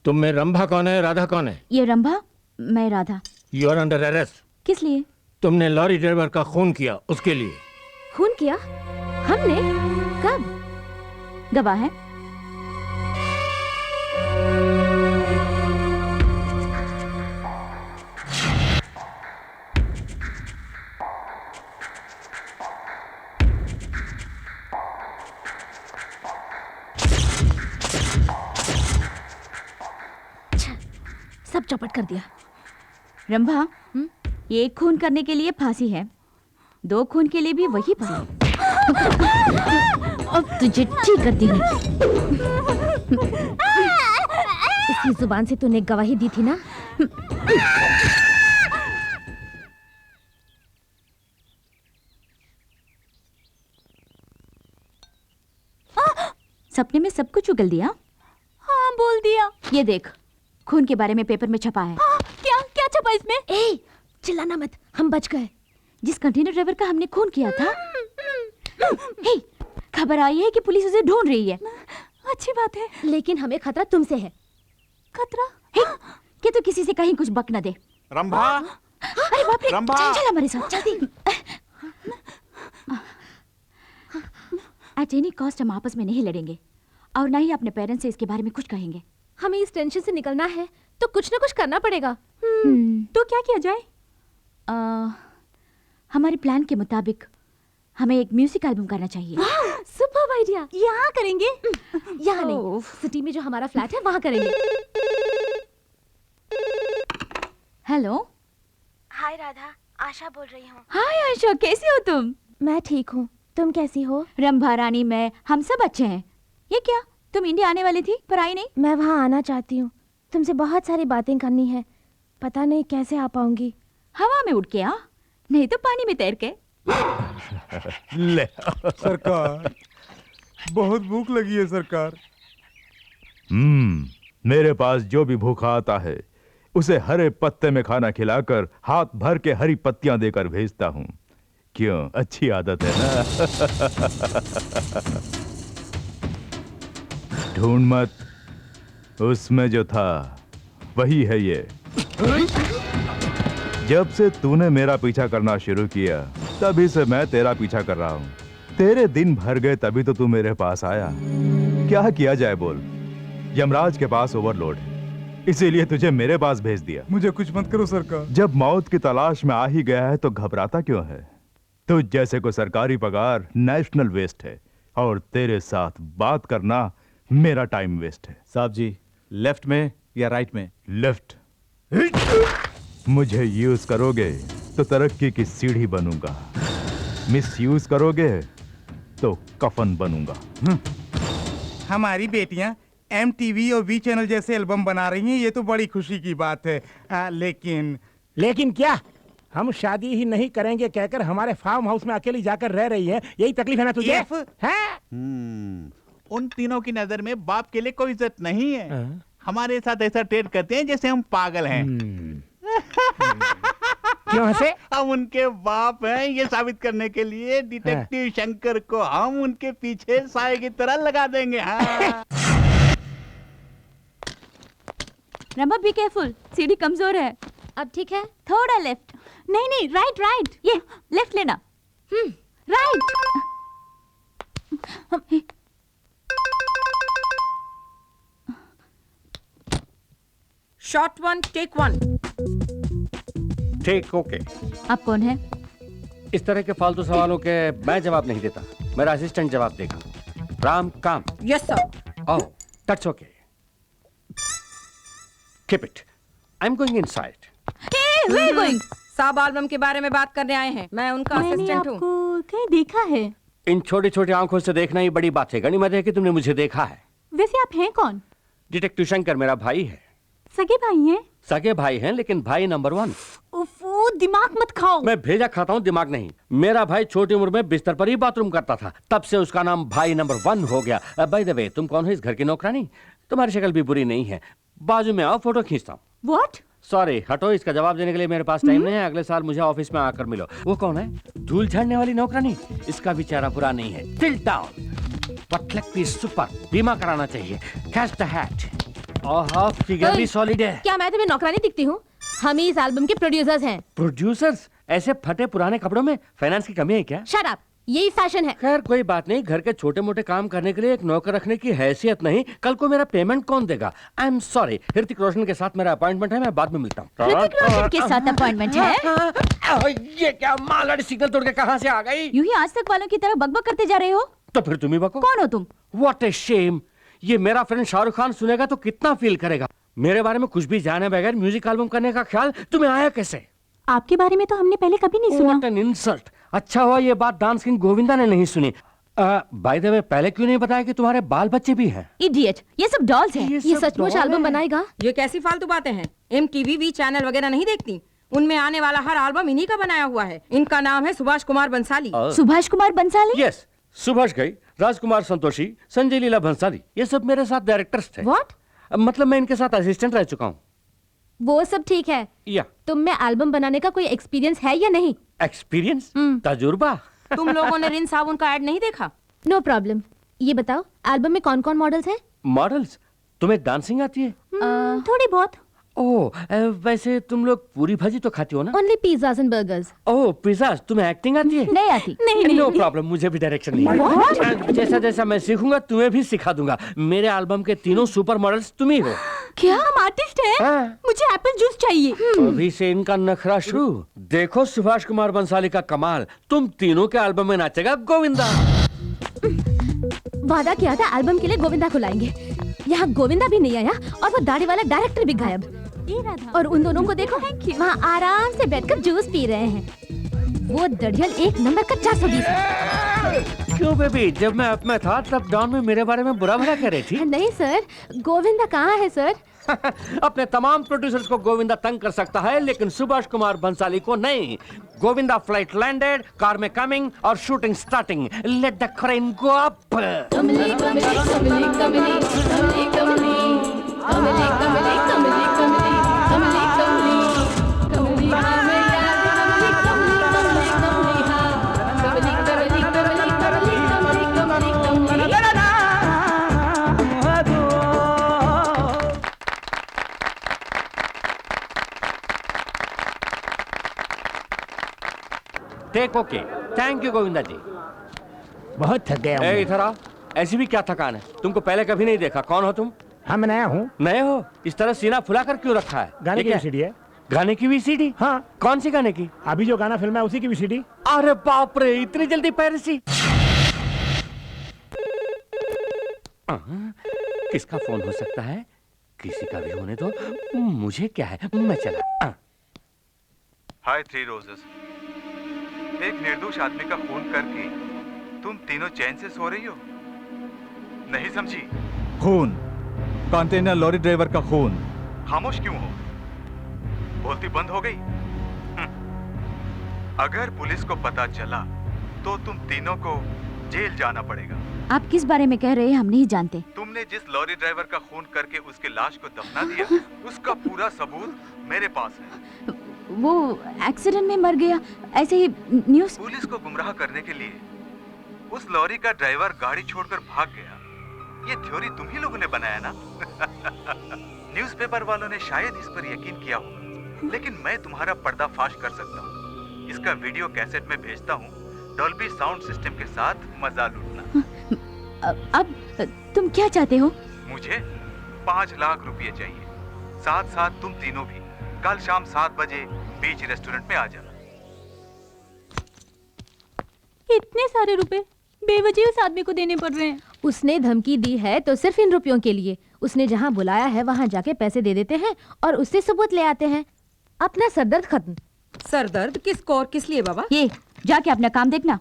Speaker 14: तुम में रंभा कौन है, राधा कौन है?
Speaker 3: ये रंभा, मैं Radha.
Speaker 14: You are under arrest.
Speaker 3: किस लिए?
Speaker 14: तुमने लॉरी ड्राइवर का खून किया, उसके लिए।
Speaker 1: खून किया? हमने? कब?
Speaker 3: गवाह है।
Speaker 1: सब चौपट कर दिया।
Speaker 3: रंभा, एक खून करने के लिए फांसी है, 2 खून के लिए भी वही फांसी। अब तुझे ठीक करती हूँ।
Speaker 1: इसकी जुबान से तूने गवाही दी थी ना?
Speaker 3: सपने में सब कुछ उगल दिया।
Speaker 2: हाँ, बोल दिया।
Speaker 3: ये देख, खून के बारे में पेपर में छपा है।
Speaker 2: क्या क्या छपा इसमें?
Speaker 1: ए, चिल्लाना मत, हम बच गए।
Speaker 3: जिस कंटेनर ड्राइवर का हमने खून किया था। हे, खबर आई है कि पुलिस उसे ढूंढ रही है।
Speaker 2: अच्छी बात है,
Speaker 1: लेकिन हमें खतरा तुमसे है।
Speaker 2: खतरा?
Speaker 3: हे, कि तू किसी से कहीं कुछ बक न दे।
Speaker 6: रंभा,
Speaker 3: अरे बाप रे,
Speaker 6: रंभा।
Speaker 3: चल चल हमारे साथ, जल्दी। एट एनी कॉस्ट हम आपस में नहीं लड़ेंगे और ना ही अपने पेरेंट्स से इसके बारे में कुछ कहेंगे।
Speaker 1: हमें इस टेंशन से निकलना है तो कुछ ना कुछ करना पड़ेगा।
Speaker 2: तो क्या किया जाए?
Speaker 3: हमारे प्लान के मुताबिक हमें एक म्यूजिक एल्बम करना चाहिए।
Speaker 1: Superb idea.
Speaker 2: यहाँ करेंगे?
Speaker 1: यहाँ नहीं, सिटी में जो हमारा फ्लैट है वहाँ करेंगे।
Speaker 3: हेलो।
Speaker 16: हाय राधा, आशा बोल रही हूँ।
Speaker 3: हाय आशा, कैसी हो तुम?
Speaker 1: मैं ठीक हूँ, तुम कैसी हो?
Speaker 3: रंभा रानी, मैं, हम सब अच्छे हैं। ये क्या, तुम इंडिया आने वाली थी पर आई नहीं?
Speaker 1: मैं वहाँ आना चाहती हूँ, तुमसे बहुत सारी बातें करनी है, पता नहीं कैसे आ पाऊंगी।
Speaker 3: हवा में उड़ के आ, नहीं तो पानी में तैर के।
Speaker 9: ले।
Speaker 17: सरकार, बहुत भूख लगी है सरकार।
Speaker 9: मेरे पास जो भी भूखा आता है उसे हरे पत्ते में खाना खिलाकर हाथ भर के हरी पत्तियां देकर भेजता हूं। क्यों, अच्छी आदत है ना? ढूंढ मत, उसमें जो था वही है ये। जब से तूने मेरा पीछा करना शुरू किया तभी से मैं तेरा पीछा कर रहा हूं। तेरे दिन भर गए तभी तो तू मेरे पास आया। क्या किया जाए बोल? यमराज के पास ओवरलोड है, इसीलिए तुझे मेरे पास भेज दिया।
Speaker 5: मुझे कुछ मत करो सरकार।
Speaker 9: जब मौत की तलाश में आ ही गया है तो घबराता क्यों है? तुझ जैसे को सरकारी पगार नेशनल वेस्ट है और तेरे साथ बात करना मेरा टाइम वेस्ट है।
Speaker 17: साहब जी, लेफ्ट में या राइट में?
Speaker 9: लेफ्ट। मुझे यूज करोगे तो तरक्की की सीढ़ी बनूंगा, मिस यूज करोगे तो कफन बनूंगा।
Speaker 11: हमारी बेटियां MTV और V चैनल जैसे एल्बम बना रही हैं, ये तो बड़ी खुशी की बात है।
Speaker 8: लेकिन क्या हम शादी ही नहीं करेंगे कहकर हमारे फार्म हाउस में अकेली जाकर रह रही है? यही तकलीफ है ना तुझे?
Speaker 6: उन तीनों की नजर में बाप के लिए कोई इज्जत नहीं है। हमारे साथ ऐसा ट्रेड करते हैं जैसे हम पागल हैं।
Speaker 8: क्यों हंसे?
Speaker 6: हम उनके बाप हैं ये साबित करने के लिए डिटेक्टिव शंकर को हम उनके पीछे साए की तरह लगा देंगे। हाँ।
Speaker 2: रमा बी केयरफुल, सीढ़ी कमजोर है।
Speaker 1: अब ठीक है?
Speaker 2: थोड़ा लेफ्ट। नहीं नहीं, राइट राइट, ये लेफ्ट लेना। राइट।
Speaker 7: Shot 1 take 1।
Speaker 12: ठीक, ओके।
Speaker 3: आप कौन है?
Speaker 12: इस तरह के फालतू सवालों के मैं जवाब नहीं देता, मेरा असिस्टेंट जवाब देगा। राम काम।
Speaker 7: Yes sir.
Speaker 12: Oh, that's okay. Keep it, I am going inside.
Speaker 7: Hey, where are you going? साब एल्बम के बारे में बात करने आए हैं। मैं उनका असिस्टेंट हूँ।
Speaker 2: आपको कहीं देखा है?
Speaker 12: इन छोटी छोटी आंखों से देखना ही बड़ी बात है। गनीमत है कि तुमने मुझे देखा है।
Speaker 2: वैसे आप हैं कौन?
Speaker 12: डिटेक्टिव शंकर मेरा भाई है।
Speaker 2: सगे भाई हैं?
Speaker 12: सगे भाई हैं लेकिन भाई नंबर 1।
Speaker 2: उफ़, दिमाग मत खाओ।
Speaker 12: मैं भेजा खाता हूँ, दिमाग नहीं। मेरा भाई छोटी उम्र में बिस्तर पर ही बाथरूम करता था, तब से उसका नाम भाई नंबर 1 हो गया। बाय द वे, तुम कौन हो इस घर की नौकरानी? तुम्हारी शक्ल भी बुरी नहीं है। बाजू में आओ, फोटो खींचता हूँ।
Speaker 2: What?
Speaker 12: सॉरी, हटो, इसका जवाब देने के लिए मेरे पास टाइम नहीं है। अगले साल मुझे ऑफिस में आकर मिलो। वो कौन है? धूल झाड़ने वाली नौकरानी? इसका भी चेहरा बुरा नहीं है। Tilt down, but leg piece super, बीमा कराना चाहिए। Catch the hat. Oh, figure भी सॉलिड है।
Speaker 1: क्या मैं तुम्हें नौकरानी दिखती हूँ? हम ही इस एल्बम के प्रोड्यूसर्स हैं।
Speaker 12: प्रोड्यूसर्स? ऐसे फटे पुराने कपड़ों में फाइनेंस की कमी है क्या?
Speaker 1: शट अप, यही फैशन है।
Speaker 12: खैर कोई बात नहीं, घर के छोटे मोटे काम करने के लिए एक नौकर रखने की हैसियत नहीं। कल को मेरा पेमेंट कौन देगा? आई एम सॉरी, ऋतिक रोशन के साथ मेरा अपॉइंटमेंट है, मैं बाद में मिलता हूँ।
Speaker 3: ऋतिक रोशन के साथ अपॉइंटमेंट है?
Speaker 12: ये क्या मालगाड़ी सिग्नल तोड़ के कहाँ से आ गई?
Speaker 3: यूं ही आज तक वालों की तरह बकबक करते जा रहे हो।
Speaker 12: तो फिर तुम ही बको।
Speaker 3: कौन हो तुम?
Speaker 12: What a shame. ये मेरा फ्रेंड शाहरुख खान सुनेगा तो कितना फील करेगा। मेरे बारे में कुछ भी जाने बगैर म्यूजिक एल्बम करने का ख्याल तुम्हें आया कैसे?
Speaker 2: आपके बारे में तो हमने पहले कभी नहीं सुना।
Speaker 12: What an insult! अच्छा हुआ ये बात डांस किंग गोविंदा ने नहीं सुनी। बाय द वे, पहले क्यों नहीं बताया कि तुम्हारे बाल बच्चे भी हैं?
Speaker 1: इडियट, ये सब डॉल्स हैं। ये सचमुच
Speaker 12: doll
Speaker 1: एल्बम
Speaker 12: है।
Speaker 1: बनाएगा?
Speaker 7: ये कैसी फालतू बातें हैं? MTV V चैनल वगैरह नहीं देखती? उनमें आने वाला हर एल्बम इन्हीं का बनाया हुआ है। इनका नाम है सुभाष कुमार बंसाली।
Speaker 3: सुभाष कुमार बंसाली?
Speaker 12: यस, सुभाष घई, राजकुमार संतोषी, संजय लीला भंसाली, ये सब मेरे साथ डायरेक्टर्स थे।
Speaker 1: What?
Speaker 12: मतलब मैं इनके साथ असिस्टेंट रह चुका हूँ।
Speaker 1: वो सब ठीक है,
Speaker 12: या
Speaker 1: तुम में एल्बम बनाने का कोई एक्सपीरियंस है या नहीं?
Speaker 12: एक्सपीरियंस? तजुर्बा?
Speaker 7: तुम लोगों ने रिन साबुन का ऐड नहीं देखा?
Speaker 1: No problem. ये बताओ, एल्बम में कौन कौन मॉडल्स हैं?
Speaker 12: मॉडल्स? तुम्हें डांसिंग आती है?
Speaker 2: थोड़ी बहुत।
Speaker 12: ओह, वैसे तुम लोग पूरी भाजी तो खाती हो ना?
Speaker 1: Only pizzas and burgers.
Speaker 12: Oh, pizzas. तुम्हें एक्टिंग आती है?
Speaker 3: नहीं आती।
Speaker 2: नहीं।
Speaker 12: नो प्रॉब्लम, मुझे भी डायरेक्शन नहीं है। जैसा जैसा मैं सीखूंगा तुम्हें भी सिखा दूंगा। मेरे एल्बम के तीनों सुपर मॉडल्स तुम ही हो।
Speaker 2: क्या हम आर्टिस्ट हैं? मुझे एप्पल जूस चाहिए।
Speaker 12: अभी से इनका नखरा शुरू। देखो सुभाष कुमार बंसाली का कमाल, तुम तीनों के एल्बम में नाचेगा गोविंदा।
Speaker 1: वादा किया था एल्बम के लिए गोविंदा को लाएंगे। यहाँ गोविंदा भी नहीं आया और वो दाढ़ी वाला डायरेक्टर भी गायब। और उन दोनों को देखो, वहाँ आराम से बैठकर जूस पी रहे हैं। वो दड़ियल एक नंबर का 420 है।
Speaker 12: क्यों बेबी, जब मैं अप में था तब डॉन में मेरे बारे में बुरा भला कह रही थी।
Speaker 1: नहीं सर, गोविंदा कहाँ है सर?
Speaker 12: अपने तमाम प्रोड्यूसर्स को गोविंदा तंग कर सकता है लेकिन सुभाष कुमार बंसाली को नहीं। गोविंदा फ्लाइट लैंडेड, कार में कमिंग और shooting starting. Let the crane go up.
Speaker 2: कमली कमली कमली कमली कमली कमली कमली हाँ मेरा कमली कमली कमली कमली हाँ कमली कमली कमली कमली कमली कमली कमली
Speaker 12: take okay. Thank you Govinda ji.
Speaker 8: बहुत थक गया
Speaker 12: ए, इधर आओ। ऐसी भी क्या थकान है? तुमको पहले कभी नहीं देखा। कौन हो तुम?
Speaker 8: हाँ मैं नया हूँ।
Speaker 12: नए हो? इस तरह सीना फुलाकर क्यों रखा है?
Speaker 8: गाने की
Speaker 12: ये क्या
Speaker 8: वीसीडी है।
Speaker 12: गाने की वीसीडी?
Speaker 8: हाँ।
Speaker 12: कौन सी गाने की?
Speaker 8: अभी जो गाना फिल्म है उसी की वीसीडी।
Speaker 12: अरे बाप रे, इतनी जल्दी पायरेसी? किसका फोन हो सकता है? किसी का भी होने दो, मुझे क्या है, मैं चला।
Speaker 9: हाय थ्री रोजेस। एक निर्दोष आदमी का खून करके तुम तीनों चैन से सो रही हो? नहीं समझी?
Speaker 17: खून, कंटेनर लॉरी ड्राइवर का खून।
Speaker 9: खामोश क्यों हो? बोलती बंद हो गई? अगर पुलिस को पता चला तो तुम तीनों को जेल जाना पड़ेगा।
Speaker 3: आप किस बारे में कह रहे हैं हम नहीं जानते।
Speaker 9: तुमने जिस लॉरी ड्राइवर का खून करके उसके लाश को दफना दिया, उसका पूरा सबूत मेरे पास है।
Speaker 3: वो एक्सीडेंट में मर गया, ऐसे ही न्यूज़।
Speaker 9: पुलिस को गुमराह करने के लिए उस लॉरी का ड्राइवर गाड़ी छोड़कर भाग गया। ये थ्योरी तुम ही लोगों ने बनाया ना? न्यूज़पेपर वालों ने शायद इस पर यकीन किया होगा, लेकिन मैं तुम्हारा पर्दाफाश कर सकता हूँ। इसका वीडियो कैसेट में भेजता हूँ। डॉल्बी साउंड सिस्टम के साथ मजा लूटना।
Speaker 3: अब तुम क्या चाहते हो?
Speaker 9: मुझे 5 लाख रुपए चाहिए। साथ साथ तुम तीनों भी कल शाम 7 बजे बीच रेस्टोरेंट में आ जाना।
Speaker 2: इतने सारे रुपए बेवजह उस आदमी को देने पड़ रहे हैं।
Speaker 1: उसने धमकी दी है तो सिर्फ इन रुपयों के लिए। उसने जहाँ बुलाया है वहाँ जाके पैसे दे देते हैं और उससे सबूत ले आते हैं। अपना सरदर्द खत्म।
Speaker 7: सरदर्द किसको और किस लिए बाबा?
Speaker 3: ये जाके अपना काम देखना।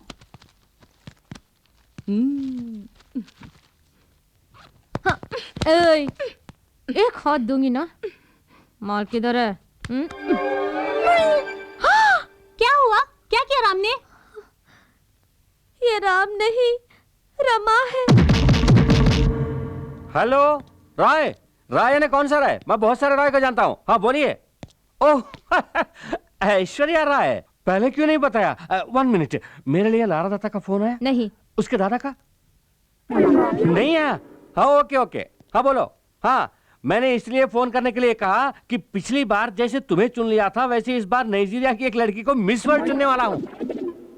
Speaker 1: हाँ, एक हाथ दूंगी ना। माल किधर है?
Speaker 2: क्या हुआ? क्या किया राम ने?
Speaker 1: ये राम नहीं, रमा है।
Speaker 12: हेलो, राय। राय ने कौन सा राय? मैं बहुत सारे राय को जानता हूँ। हाँ बोलिए। ओह ऐश्वर्या राय, पहले क्यों नहीं बताया? 1 मिनट, मेरे लिए लारा दत्ता का फोन है?
Speaker 1: नहीं।
Speaker 12: उसके दादा का? नहीं है। हाँ ओके ओके, हाँ बोलो। हाँ, मैंने इसलिए फोन करने के लिए कहा कि पिछली बार जैसे तुम्हें चुन लिया था वैसे इस बार नाइजीरिया की एक लड़की को मिस वर्ल्ड चुनने वाला हूं।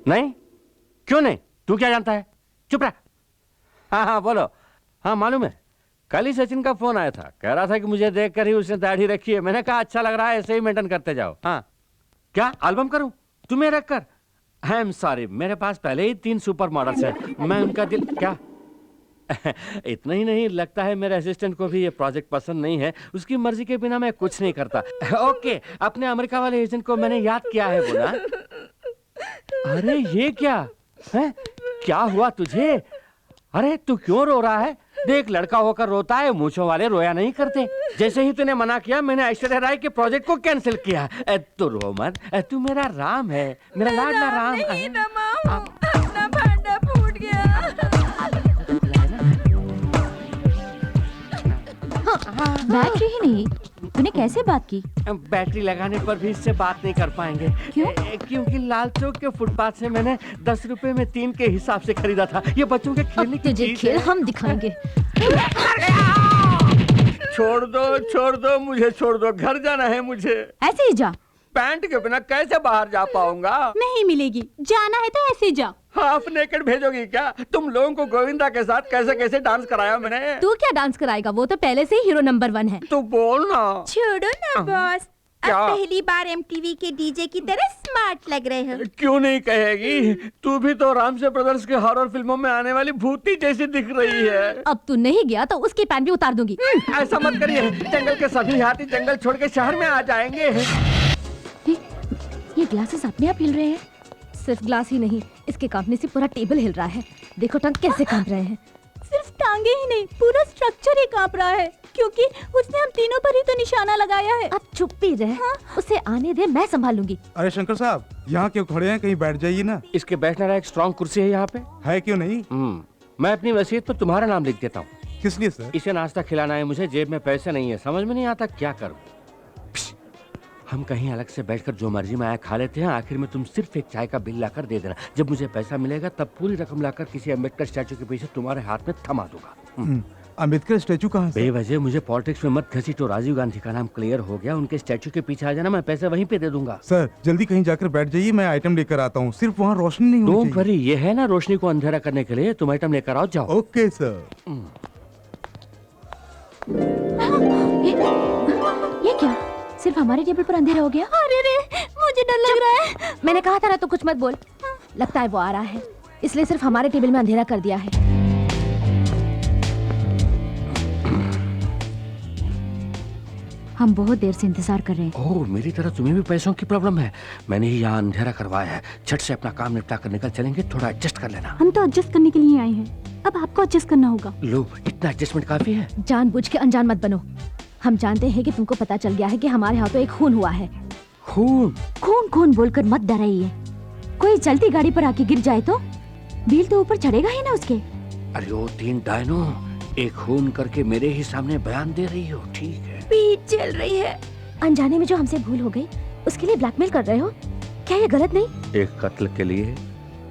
Speaker 12: नहीं? क्यों नहीं? तू क्या जानता है? चुप रह। हाँ हाँ बोलो। हाँ मालूम है, कल ही सचिन का फोन आया था, कह रहा था कि मुझे देखकर ही उसने दाढ़ी रखी है। मैंने कहा अच्छा लग रहा है, ऐसे ही मेंटेन करते जाओ। हाँ क्या एल्बम करूं तुम्हें रखकर? आई एम सॉरी, मेरे पास पहले ही 3 सुपर मॉडल्स हैं। मैं उनका दिल क्या इतना ही नहीं, लगता है मेरे असिस्टेंट को भी ये प्रोजेक्ट पसंद नहीं है। उसकी मर्जी के बिना मैं कुछ नहीं करता। ओके, अपने अमेरिका वाले एजेंट को मैंने याद किया है बोला। अरे ये क्या है? क्या हुआ तुझे? अरे तू क्यों रो रहा है? देख, लड़का होकर रोता है, मूंछों वाले रोया नहीं करते। जैसे ही तूने मना किया मैंने ऐश्वर्या राय के प्रोजेक्ट को कैंसिल किया। तू रो मत, तू मेरा राम है, मेरा लाडला राम।
Speaker 7: अपना भांडा फूट गया।
Speaker 3: बैटरी ही नहीं, तूने कैसे बात की?
Speaker 12: बैटरी लगाने पर भी इससे बात नहीं कर पाएंगे।
Speaker 3: क्यों?
Speaker 12: क्योंकि लाल चौक के फुटपाथ से मैंने 10 रुपए में 3 के हिसाब से खरीदा था। ये बच्चों के खेलने की
Speaker 1: तुझे
Speaker 12: चीज
Speaker 1: खेल
Speaker 12: है।
Speaker 1: हम दिखाएंगे।
Speaker 12: छोड़ दो मुझे, छोड़ दो, घर जाना है मुझे।
Speaker 3: ऐसे ही जा।
Speaker 12: पैंट के बिना कैसे बाहर जा पाऊंगा?
Speaker 2: नहीं मिलेगी, जाना है तो ऐसे जा।
Speaker 12: हाफ नेकेड भेजोगी क्या? तुम लोगों को गोविंदा के साथ कैसे कैसे डांस कराया मैंने।
Speaker 1: तू क्या डांस कराएगा? वो तो पहले से ही हीरो नंबर 1 है।
Speaker 12: तू बोल ना।
Speaker 16: छोड़ो ना बॉस, अब
Speaker 12: क्या?
Speaker 16: पहली बार एमटीवी के डीजे की तरह स्मार्ट लग रहे हो।
Speaker 12: क्यों नहीं कहेगी? तू भी तो रामसे ब्रदर्स के हॉरर फिल्मों में आने वाली भूती जैसी दिख रही है।
Speaker 1: अब तू नहीं गया तो उसकी पैंट भी उतार दूंगी।
Speaker 12: ऐसा मत करिए, जंगल के सभी हाथी जंगल छोड़ के शहर में आ जाएंगे।
Speaker 3: ये ग्लासेस अपने आप हिल रहे हैं।
Speaker 1: सिर्फ ग्लास ही नहीं, इसके कांपने से पूरा टेबल हिल रहा है। देखो टंग कैसे कांप रहे हैं।
Speaker 2: सिर्फ टांगे ही नहीं, पूरा स्ट्रक्चर ही कांप रहा है, क्योंकि उसने हम तीनों पर ही तो निशाना लगाया है।
Speaker 1: अब चुप ही रह। हाँ? उसे आने दे, मैं संभालूंगी।
Speaker 11: अरे शंकर साहब, यहाँ क्यों खड़े हैं? कहीं बैठ जाइए ना।
Speaker 12: इसके बैठने वाला एक स्ट्रॉन्ग कुर्सी है यहाँ पे।
Speaker 11: है क्यों नहीं?
Speaker 12: मैं अपनी वसीयत पर तुम्हारा नाम लिख देता हूँ।
Speaker 11: किस लिए सर?
Speaker 12: इसे नाश्ता खिलाना है मुझे, जेब में पैसे नहीं है, समझ में नहीं आता क्या करूं। हम कहीं अलग से बैठकर जो मर्जी में आया खा लेते हैं, आखिर में तुम सिर्फ एक चाय का बिल लाकर दे देना। जब मुझे पैसा मिलेगा तब पूरी रकम लाकर किसी अम्बेडकर स्टैचू के पीछे तुम्हारे हाथ में थमा दूंगा।
Speaker 11: अम्बेडकर स्टैचू कहाँ से?
Speaker 12: बेवजह मुझे पॉलिटिक्स में मत घसीटो, राजीव गांधी का नाम क्लियर हो गया, उनके स्टैचू के पीछे आ जाना, मैं पैसे वहीं पे दे दूंगा।
Speaker 11: सर जल्दी कहीं जाकर बैठ जाइए, मैं आइटम लेकर आता हूँ, सिर्फ वहाँ रोशनी नहीं होनी
Speaker 12: डोंट वरी, ये है ना रोशनी को अंधेरा करने के लिए, तुम आइटम लेकर आओ, जाओ।
Speaker 11: Okay sir.
Speaker 3: ये क्या, सिर्फ हमारे टेबल पर अंधेरा हो गया?
Speaker 1: अरे रे, मुझे डर लग रहा है। मैंने कहा था ना, तो कुछ मत बोल। लगता है वो आ रहा है, इसलिए सिर्फ हमारे टेबल में अंधेरा कर दिया है।
Speaker 3: हम बहुत देर से इंतजार कर रहे हैं।
Speaker 12: ओह, मेरी तरह तुम्हें भी पैसों की प्रॉब्लम है। मैंने ही यहाँ अंधेरा करवाया है, झट से अपना काम निपटा कर निकल चलेंगे, थोड़ा एडजस्ट कर लेना।
Speaker 18: हम तो एडजस्ट करने के लिए आए हैं, अब आपको एडजस्ट करना होगा।
Speaker 12: लो, इतना एडजस्टमेंट काफी है।
Speaker 1: जानबूझ के अनजान मत बनो। हम जानते हैं कि तुमको पता चल गया है कि हमारे यहाँ तो एक खून हुआ है।
Speaker 12: खून?
Speaker 3: खून खून बोलकर मत डराइए, कोई चलती गाड़ी पर आके गिर जाए तो बिल तो ऊपर चढ़ेगा ही ना उसके।
Speaker 12: अरे ओ तीन डायनो, एक खून करके मेरे ही सामने बयान दे रही हो, ठीक है?
Speaker 1: पीठ चल रही है। अनजाने में जो हमसे भूल हो गई, उसके लिए ब्लैकमेल कर रहे हो, क्या ये गलत नहीं?
Speaker 12: एक कत्ल के लिए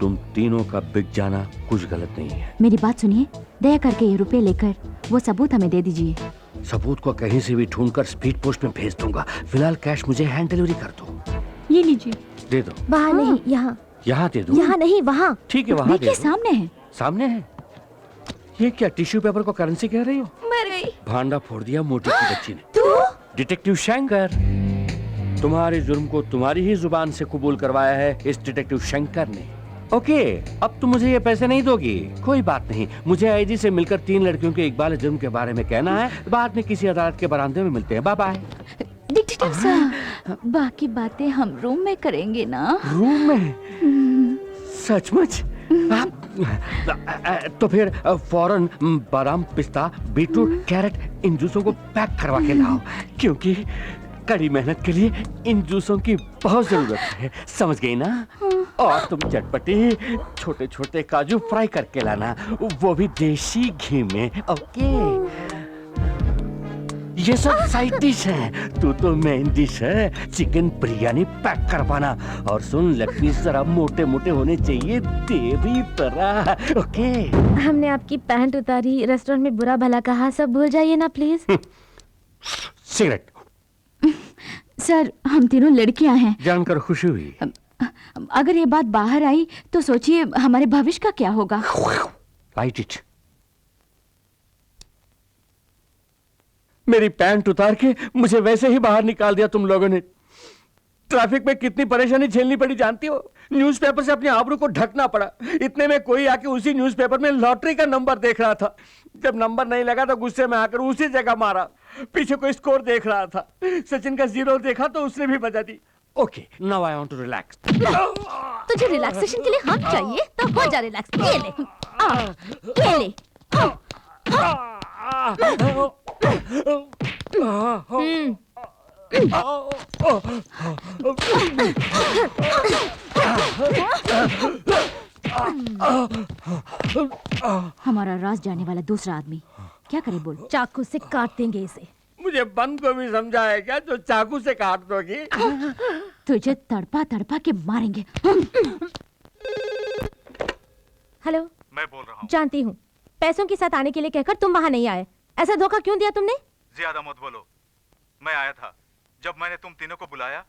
Speaker 12: तुम तीनों का बिक जाना कुछ गलत नहीं है।
Speaker 3: मेरी बात सुनिए, दया करके ये रुपए लेकर वो सबूत हमें दे दीजिए।
Speaker 12: सबूत को कहीं से भी ढूंढकर स्पीड पोस्ट में भेज दूंगा, फिलहाल कैश मुझे हैंड डिलीवरी कर दो।
Speaker 18: ये लीजिए।
Speaker 12: दे दो।
Speaker 1: वहाँ नहीं, यहाँ।
Speaker 12: यहाँ दे दो।
Speaker 1: यहाँ नहीं, वहाँ।
Speaker 12: ठीक है, वहाँ दे
Speaker 3: देखिए,
Speaker 12: दो।
Speaker 3: सामने है।
Speaker 12: सामने है? ये क्या टिश्यू पेपर को करेंसी कह रही हो?
Speaker 1: मर गई।
Speaker 12: भांडा फोड़ दिया मोटी की बच्ची ने।
Speaker 1: तू?
Speaker 12: डिटेक्टिव शंकर, तुम्हारे जुर्म को तुम्हारी ही जुबान से कबूल करवाया है इस डिटेक्टिव शंकर ने। ओके, अब तुम मुझे ये पैसे नहीं दोगी, कोई बात नहीं। मुझे आईजी से मिलकर 3 लड़कियों के इकबाल जुर्म के बारे में कहना है, बाद में किसी अदालत के बरामदे में मिलते हैं। Bye bye.
Speaker 3: डिटेक्टिव सर, बाकी बातें हम रूम में करेंगे ना?
Speaker 12: रूम में? सचमुच? तो फिर फौरन बादाम, पिस्ता, बीटरूट, कैरेट इन जूसों को पैक करवा के लाओ, क्योंकि कड़ी मेहनत के लिए इन जूसों की बहुत जरूरत है, समझ गई ना? और तुम चटपटी छोटे छोटे काजू फ्राई करके लाना, वो भी देसी घी में। ओके, ये सब साइड डिश है, तू तो मेन डिश है। चिकन बिरयानी पैक करवाना, और सुन, लेग पीस जरा मोटे मोटे होने चाहिए, देवी तरह। ओके।
Speaker 1: हमने आपकी पैंट उतारी, रेस्टोरेंट में बुरा भला कहा, सब भूल जाइए ना प्लीज।
Speaker 12: सिगरेट।
Speaker 3: सर, हम तीनों लड़कियां हैं।
Speaker 12: जानकर खुशी हुई।
Speaker 3: अगर ये बात बाहर आई तो सोचिए हमारे भविष्य का क्या होगा।
Speaker 12: Right it. मेरी पैंट उतार के मुझे वैसे ही बाहर निकाल दिया तुम लोगों ने। ट्रैफिक में कितनी परेशानी झेलनी पड़ी जानती हो? न्यूज़पेपर से अपनी आबरू को ढकना पड़ा। इतने में कोई आके उसी न्यूज़पेपर में लॉटरी का नंबर देख रहा था। जब नंबर नहीं लगा तो गुस्से में आकर उसी जगह मारा। पीछे कोई स्कोर देख रहा था, सचिन का 0 देखा तो उसने भी बजा दी। Okay, now I want to relax.
Speaker 1: तुझे रिलैक्सेशन के लिए हाथ चाहिए तो हो जा रिलैक्स। ये ले, ये ले।
Speaker 3: हमारा राज जाने वाला दूसरा आदमी क्या करे बोल?
Speaker 1: चाकू से काट देंगे इसे।
Speaker 12: मुझे बंद को भी समझा है क्या जो चाकू से काट दोगी?
Speaker 3: तुझे तड़पा तड़पा के मारेंगे।
Speaker 1: हेलो,
Speaker 9: मैं बोल रहा हूँ।
Speaker 1: जानती हूँ, पैसों के साथ आने के लिए कहकर तुम वहाँ नहीं आए। ऐसा धोखा क्यों दिया तुमने?
Speaker 9: ज्यादा मत बोलो, मैं आया था। जब मैंने तुम तीनों को बुलाया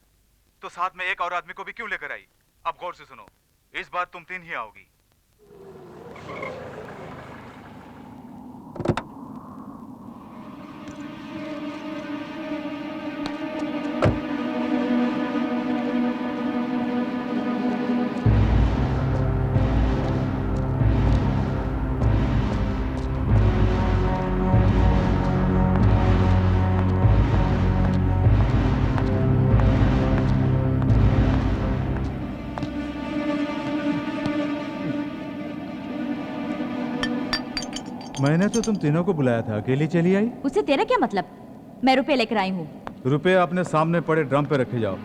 Speaker 9: तो साथ में एक और आदमी को भी क्यों लेकर आई? अब गौर से सुनो, इस बार तुम 3 ही आओगी। मैंने तो तुम तीनों को बुलाया था, अकेली चली आई?
Speaker 3: उससे तेरा क्या मतलब? मैं रुपए लेकर आई हूँ।
Speaker 9: रुपए अपने सामने पड़े ड्रम पे रखे जाओ।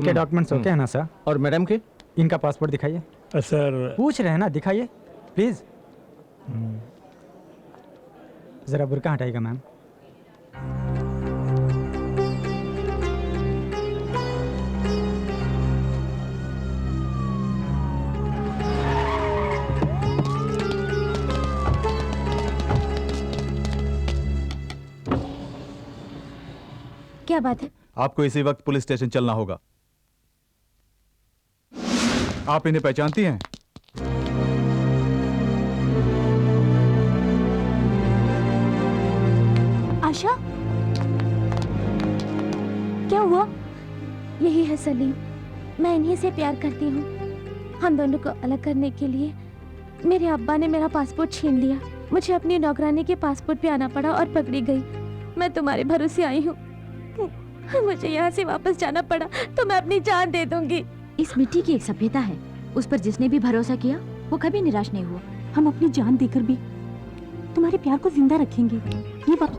Speaker 13: इनके डॉक्यूमेंट्स ओके है ना सर?
Speaker 14: और मैडम के?
Speaker 13: इनका पासपोर्ट दिखाइए।
Speaker 8: सर
Speaker 13: पूछ रहे हैं ना, दिखाइए प्लीज। जरा बुर्का हटाइएगा मैम।
Speaker 1: क्या बात है?
Speaker 17: आपको इसी वक्त पुलिस स्टेशन चलना होगा। आप इन्हें पहचानती हैं?
Speaker 18: आशा, क्या हुआ?
Speaker 1: यही है सलीम, मैं इन्हीं से प्यार करती हूँ। हम दोनों को अलग करने के लिए मेरे अब्बा ने मेरा पासपोर्ट छीन लिया। मुझे अपनी नौकरानी के पासपोर्ट पे आना पड़ा और पकड़ी गई। मैं तुम्हारे भरोसे आई हूँ। मुझे यहाँ से वापस जाना पड़ा तो मैं अपनी जान दे दूंगी।
Speaker 3: इस मिट्टी की एक सभ्यता है, उस पर जिसने भी भरोसा किया वो कभी निराश नहीं हुआ।
Speaker 18: हम अपनी जान देकर भी तुम्हारे प्यार को जिंदा रखेंगे, ये बात।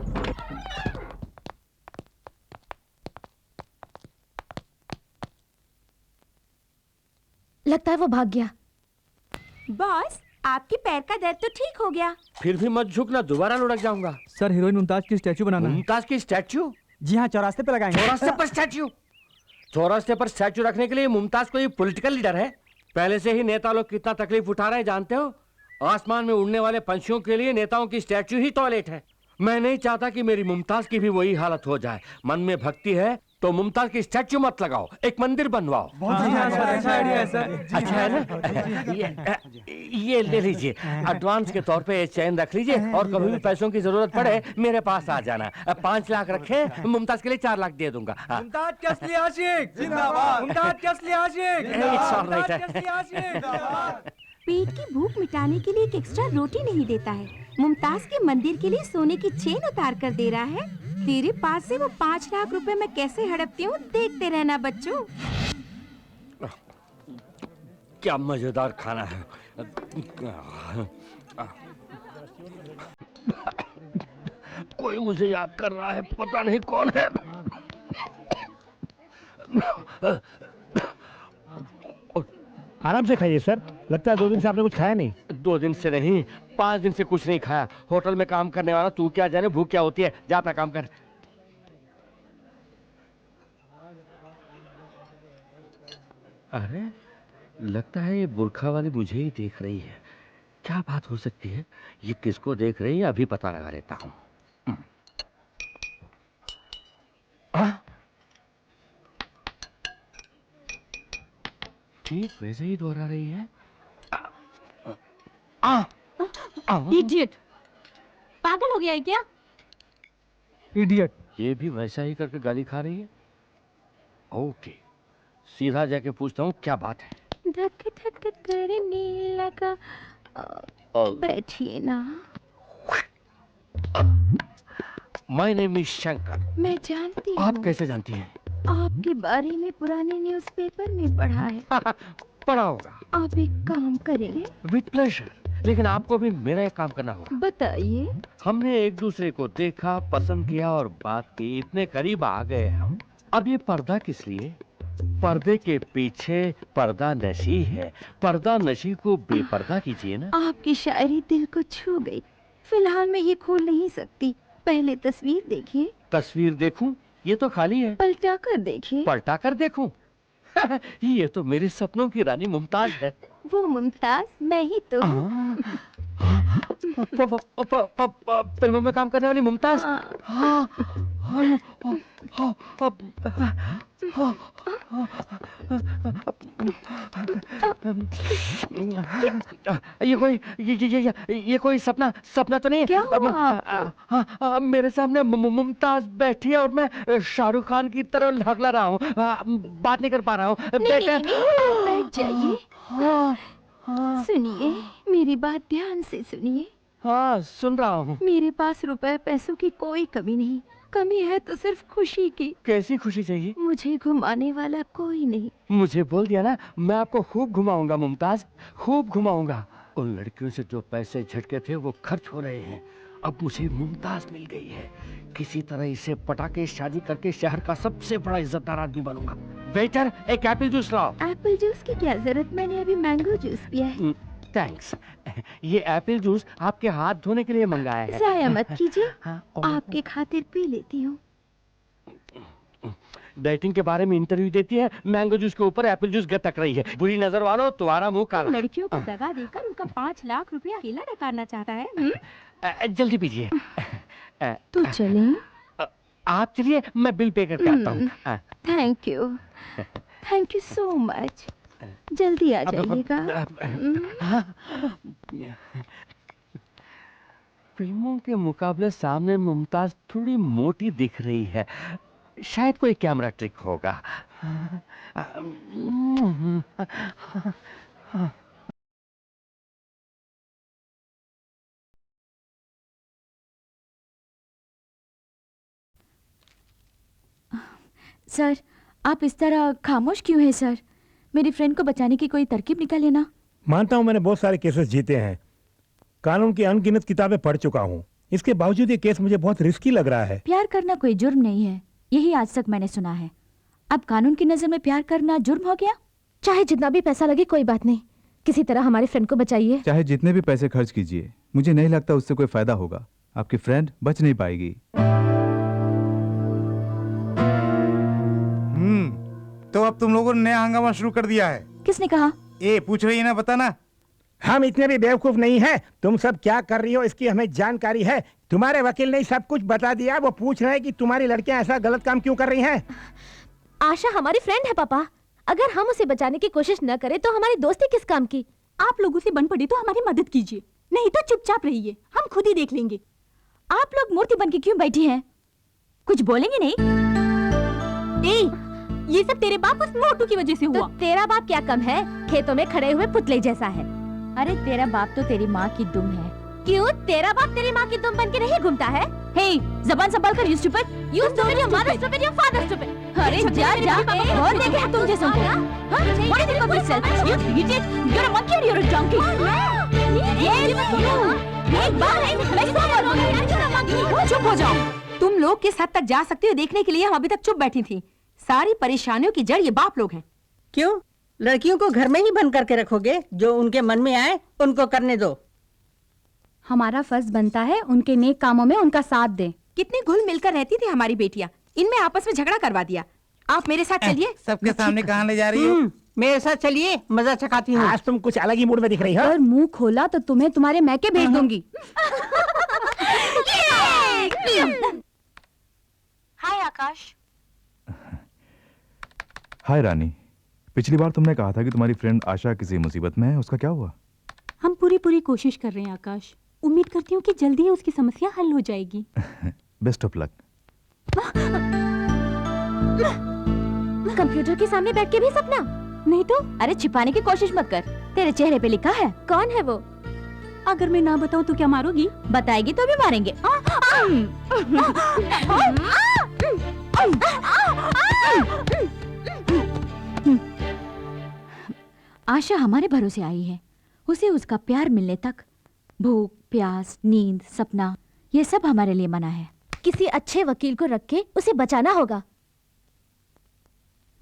Speaker 1: लगता है वो भाग गया।
Speaker 16: बॉस, आपके पैर का दर्द तो ठीक हो गया।
Speaker 12: फिर भी मत झुकना, दोबारा लुढ़क जाऊंगा।
Speaker 5: सर, हीरोइन मुमताज की स्टैचू बनाना है।
Speaker 12: मुमताज की स्टैचू?
Speaker 13: जी हाँ, चौरास्ते पे लगाएंगे।
Speaker 12: चौरास्ते पर स्टैचू? चौरास्ते पर स्टैचू रखने के लिए मुमताज कोई पॉलिटिकल लीडर है? पहले से ही नेता लोग कितना तकलीफ उठा रहे हैं जानते हो? आसमान में उड़ने वाले पंछियों के लिए नेताओं की स्टैचू ही टॉयलेट है। मैं नहीं चाहता कि मेरी मुमताज की भी वही हालत हो जाए। मन में भक्ति है तो मुमताज की स्टैचू मत लगाओ, एक मंदिर बनवाओ।
Speaker 5: अच्छा आइडिया है सर।
Speaker 12: अच्छा है ना? ये ले लीजिए, एडवांस के तौर पे ये चैन रख लीजिए और कभी भी पैसों की जरूरत पड़े मेरे पास आ जाना। 5 लाख रखे, मुमताज के लिए 4 लाख दे दूंगा।
Speaker 5: मुमताज के असली आशिक जिंदाबाद। मुमताज के असली आशिक
Speaker 16: जिंदाबाद। पेट की भूख मिटाने के लिए एक एक्स्ट्रा रोटी नहीं देता है, मुमताज के मंदिर के लिए सोने की चेन उतार कर दे रहा है। तेरे पास से वो 5 लाख रुपए मैं कैसे हड़पती हूँ, देखते रहना बच्चों।
Speaker 12: क्या मजेदार खाना है। कोई मुझे याद कर रहा है, पता नहीं कौन है।
Speaker 8: आराम से खाइए सर, लगता है 2 दिन से आपने कुछ खाया नहीं।
Speaker 12: 2 दिन से नहीं, 5 दिन से कुछ नहीं खाया। होटल में काम करने वाला तू क्या जाने भूख क्या होती है। जा अपना काम कर। अरे लगता है ये बुरखा वाली मुझे ही देख रही है। क्या बात हो सकती है? ये किसको देख रही है अभी पता लगा लेता हूँ। ठीक वैसे ही दोहरा रही है।
Speaker 18: इडियट, पागल हो गया है क्या?
Speaker 5: इडियट।
Speaker 12: ये भी वैसा ही करके गाली खा रही है। ओके, सीधा जाके पूछता हूँ क्या बात है।
Speaker 16: धक धक करने लगा। बैठिए ना।
Speaker 12: My name is Shankar.
Speaker 16: मैं जानती हूँ।
Speaker 12: आप कैसे जानती हैं?
Speaker 16: आपके बारे में पुराने न्यूज़पेपर में पढ़ा है।
Speaker 12: पढ़ा होगा।
Speaker 16: आप एक काम करेंगे?
Speaker 12: विद प्लेजर, लेकिन आपको भी मेरा एक काम करना होगा।
Speaker 16: बताइए।
Speaker 12: हमने एक दूसरे को देखा, पसंद किया और बात की, इतने करीब आ गए हम। अब ये पर्दा किस लिए? पर्दे के पीछे पर्दा नशी है। पर्दा नशी को बेपर्दा कीजिए ना।
Speaker 16: आपकी शायरी दिल को छू गई। फिलहाल मैं ये खोल नहीं सकती, पहले तस्वीर देखिए।
Speaker 12: तस्वीर देखूं? ये तो खाली है।
Speaker 16: पलटा कर देखिए।
Speaker 12: पलटा कर देखूं? ये तो मेरे सपनों की रानी मुमताज है।
Speaker 16: वो मुमताज मैं ही तो हूँ।
Speaker 12: फिल्मों में काम करने वाली मुमताज। ये कोई सपना तो नहीं है?
Speaker 16: क्या हुआ?
Speaker 12: मेरे सामने मुमताज बैठी है और मैं शाहरुख खान की तरह लहला रहा हूँ, बात नहीं कर पा रहा हूँ।
Speaker 16: बैठ जाइए। सुनिए, मेरी बात ध्यान से सुनिए।
Speaker 12: हाँ, सुन रहा हूँ।
Speaker 16: मेरे पास रुपए पैसों की कोई कमी नहीं, कमी है तो सिर्फ खुशी की।
Speaker 12: कैसी खुशी चाहिए?
Speaker 16: मुझे घुमाने वाला कोई नहीं।
Speaker 12: मुझे बोल दिया ना, मैं आपको खूब घुमाऊंगा मुमताज, खूब घुमाऊंगा। उन लड़कियों से जो पैसे झटके थे वो खर्च हो रहे हैं। अब मुझे मुमताज मिल गई है, किसी तरह इसे पटा के शादी करके शहर का सबसे बड़ा इज्जतदार आदमी बनूंगा। वेटर एक एप्पल जूस लाओ।
Speaker 16: एप्पल जूस की क्या जरूरत, मैंने अभी मैंगो जूस पिया है।
Speaker 12: थैंक्स। ये एप्पल जूस आपके हाथ धोने के लिए मंगाया है।
Speaker 16: जाया मत कीजिए, आपके खातिर पी लेती हूँ।
Speaker 12: डाइटिंग के बारे में इंटरव्यू देती है, मैंगो जूस के ऊपर एप्पल जूस गटक रही है। बुरी नजर वालों, तुम्हारा मुंह काला।
Speaker 16: लड़कियों को दगा देकर उनका 5 लाख रुपया अकेला नकारना चाहता है।
Speaker 12: जल्दी पीजिए।
Speaker 16: तो चलें?
Speaker 12: आप चलिए, मैं बिल पे करके आता हूँ।
Speaker 16: Thank you so much. जल्दी आ जाइएगा।
Speaker 12: फिल्मों के मुकाबले सामने मुमताज थोड़ी मोटी दिख रही है, शायद कोई कैमरा ट्रिक होगा।
Speaker 3: सर, आप इस तरह खामोश क्यों हैं सर? मेरी फ्रेंड को बचाने की कोई तरकीब निकालिए ना।
Speaker 8: मानता हूं मैंने बहुत सारे केसेस जीते हैं, कानून की अनगिनत किताबें पढ़ चुका हूं, इसके बावजूद ये केस मुझे बहुत रिस्की लग रहा है।
Speaker 3: प्यार करना कोई जुर्म नहीं है, यही आज तक मैंने सुना है। अब कानून की नजर में प्यार करना जुर्म हो गया?
Speaker 1: चाहे जितना भी पैसा लगे कोई बात नहीं, किसी तरह हमारी फ्रेंड को बचाइए।
Speaker 17: चाहे जितने भी पैसे खर्च कीजिए, मुझे नहीं लगता उससे कोई फायदा होगा। आपकी फ्रेंड बच नहीं पाएगी।
Speaker 11: तो अब तुम लोगों ने नया हंगामा शुरू कर दिया है।
Speaker 3: किसने कहा?
Speaker 11: ए पूछ रही है ना, बता ना।
Speaker 8: हम इतने भी बेवकूफ नहीं हैं। तुम सब क्या कर रही हो इसकी हमें जानकारी है। तुम्हारे वकील ने सब कुछ बता दिया। वो पूछ रहे हैं कि तुम्हारी लड़कियां ऐसा गलत काम क्यों कर रही हैं।
Speaker 1: आशा हमारी फ्रेंड है पापा, अगर हम उसे बचाने की कोशिश न करें तो हमारी दोस्ती किस काम की।
Speaker 18: आप लोगों से बन पड़ी तो हमारी मदद कीजिए, नहीं तो चुपचाप रहिए, हम खुद ही देख लेंगे।
Speaker 3: आप लोग मूर्ति बन के क्यों बैठी हैं? कुछ बोलेंगे नहीं?
Speaker 18: ये सब तेरे बाप उस मोटू की वजह से हुआ।
Speaker 1: तो तेरा बाप क्या कम है, खेतों में खड़े हुए पुतले जैसा है।
Speaker 3: अरे तेरा बाप तो तेरी माँ की दुम है।
Speaker 1: क्यों तेरा बाप तेरी माँ की दुम बन के नहीं घूमता है?
Speaker 3: हे, जबान संभाल कर। You stupid,
Speaker 1: you stupid, your mother stupid, your father stupid.
Speaker 3: अरे जा जा, और देखे हैं तुम जैसों को। What do you think of yourself? You idiot! You're a monkey or you're a donkey?
Speaker 16: एक बार मैं सब बोलूंगी। चुप हो जाओ। तुम लोग किस हद तक जा सकती हो देखने के लिए हम अभी तक चुप बैठी थी। सारी परेशानियों की जड़ ये बाप लोग हैं।
Speaker 7: क्यों लड़कियों को घर में ही बंद करके रखोगे? जो उनके मन में आए उनको करने दो।
Speaker 18: हमारा फर्ज बनता है उनके नेक कामों में उनका साथ दें।
Speaker 16: कितनी घुल मिलकर रहती थी हमारी बेटियां, इनमें आपस में झगड़ा करवा दिया। आप मेरे साथ चलिए।
Speaker 11: सबके सामने कहाँ ले जा रही हो?
Speaker 7: मेरे साथ चलिए, मजा चखाती हूँ।
Speaker 8: आज तुम कुछ अलग ही मूड में दिख रही हो।
Speaker 18: अगर मुंह खोला तो तुम्हें तुम्हारे मैके भेज दूंगी।
Speaker 3: हाय आकाश।
Speaker 9: हाय रानी, पिछली बार तुमने कहा था कि तुम्हारी फ्रेंड आशा किसी मुसीबत में है, उसका क्या हुआ?
Speaker 18: हम पूरी कोशिश कर रहे हैं आकाश, उम्मीद करती हूँ कि जल्दी ही उसकी समस्या हल हो जाएगी।
Speaker 9: Best of luck.
Speaker 1: कंप्यूटर के सामने बैठ के भी सपना?
Speaker 18: नहीं तो।
Speaker 3: अरे छिपाने की कोशिश मत कर, तेरे चेहरे पे लिखा है।
Speaker 1: कौन है वो?
Speaker 18: अगर मैं ना बताऊं तो क्या मारोगी?
Speaker 3: बताएगी तो भी मारेंगे। आशा हमारे भरोसे आई है। उसे उसका प्यार मिलने तक भूख, प्यास, नींद, सपना, ये सब हमारे लिए मना है।
Speaker 1: किसी अच्छे वकील को रख के उसे बचाना होगा।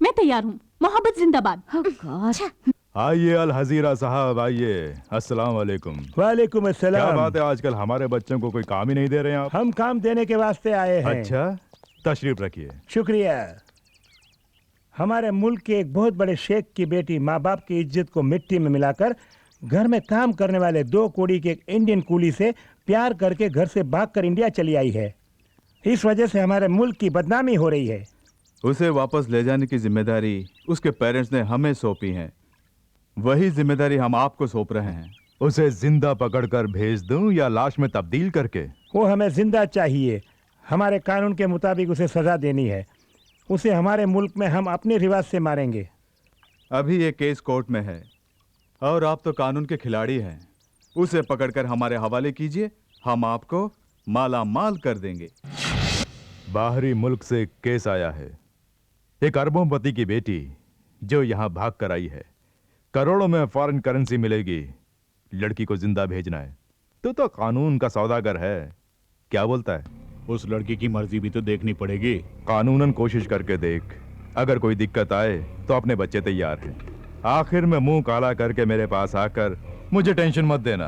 Speaker 18: मैं तैयार हूँ, मोहब्बत जिंदाबाद।
Speaker 9: आइए अल हजीरा साहब, आइए। अस्सलाम वालेकुम।
Speaker 8: वालेकुम अस्सलाम।
Speaker 9: क्या बात है, आजकल हमारे बच्चों को कोई काम ही नहीं दे रहे हैं आप?
Speaker 8: हम काम देने के वास्ते आए हैं।
Speaker 9: अच्छा, तशरीफ रखिए।
Speaker 8: शुक्रिया। हमारे मुल्क के एक बहुत बड़े शेख की बेटी माँ बाप की इज्जत को मिट्टी में मिलाकर घर में काम करने वाले 2 कौड़ी के एक इंडियन कूली से प्यार करके घर से भागकर इंडिया चली आई है। इस वजह से हमारे मुल्क की बदनामी हो रही है।
Speaker 17: उसे वापस ले जाने की जिम्मेदारी उसके पेरेंट्स ने हमें सौंपी है, वही जिम्मेदारी हम आपको सौंप रहे हैं।
Speaker 9: उसे जिंदा पकड़कर भेज दूं या लाश में तब्दील करके?
Speaker 8: वो हमें जिंदा चाहिए। हमारे कानून के मुताबिक उसे सजा देनी है। उसे हमारे मुल्क में हम अपने रिवाज से मारेंगे।
Speaker 17: अभी ये केस कोर्ट में है और आप तो कानून के खिलाड़ी हैं। उसे पकड़कर हमारे हवाले कीजिए, हम आपको माला माल कर देंगे।
Speaker 9: बाहरी मुल्क से केस आया है। एक अरबोंपति की बेटी जो यहाँ भाग कर आई है, करोड़ों में फॉरेन करेंसी मिलेगी। लड़की को जिंदा भेजना है। तो कानून का सौदागर है, क्या बोलता है?
Speaker 6: उस लड़की की मर्जी भी तो देखनी पड़ेगी।
Speaker 9: कानूनन कोशिश करके देख, अगर कोई दिक्कत आए तो अपने बच्चे तैयार हैं। आखिर में मुंह काला करके मेरे पास आकर मुझे टेंशन मत देना।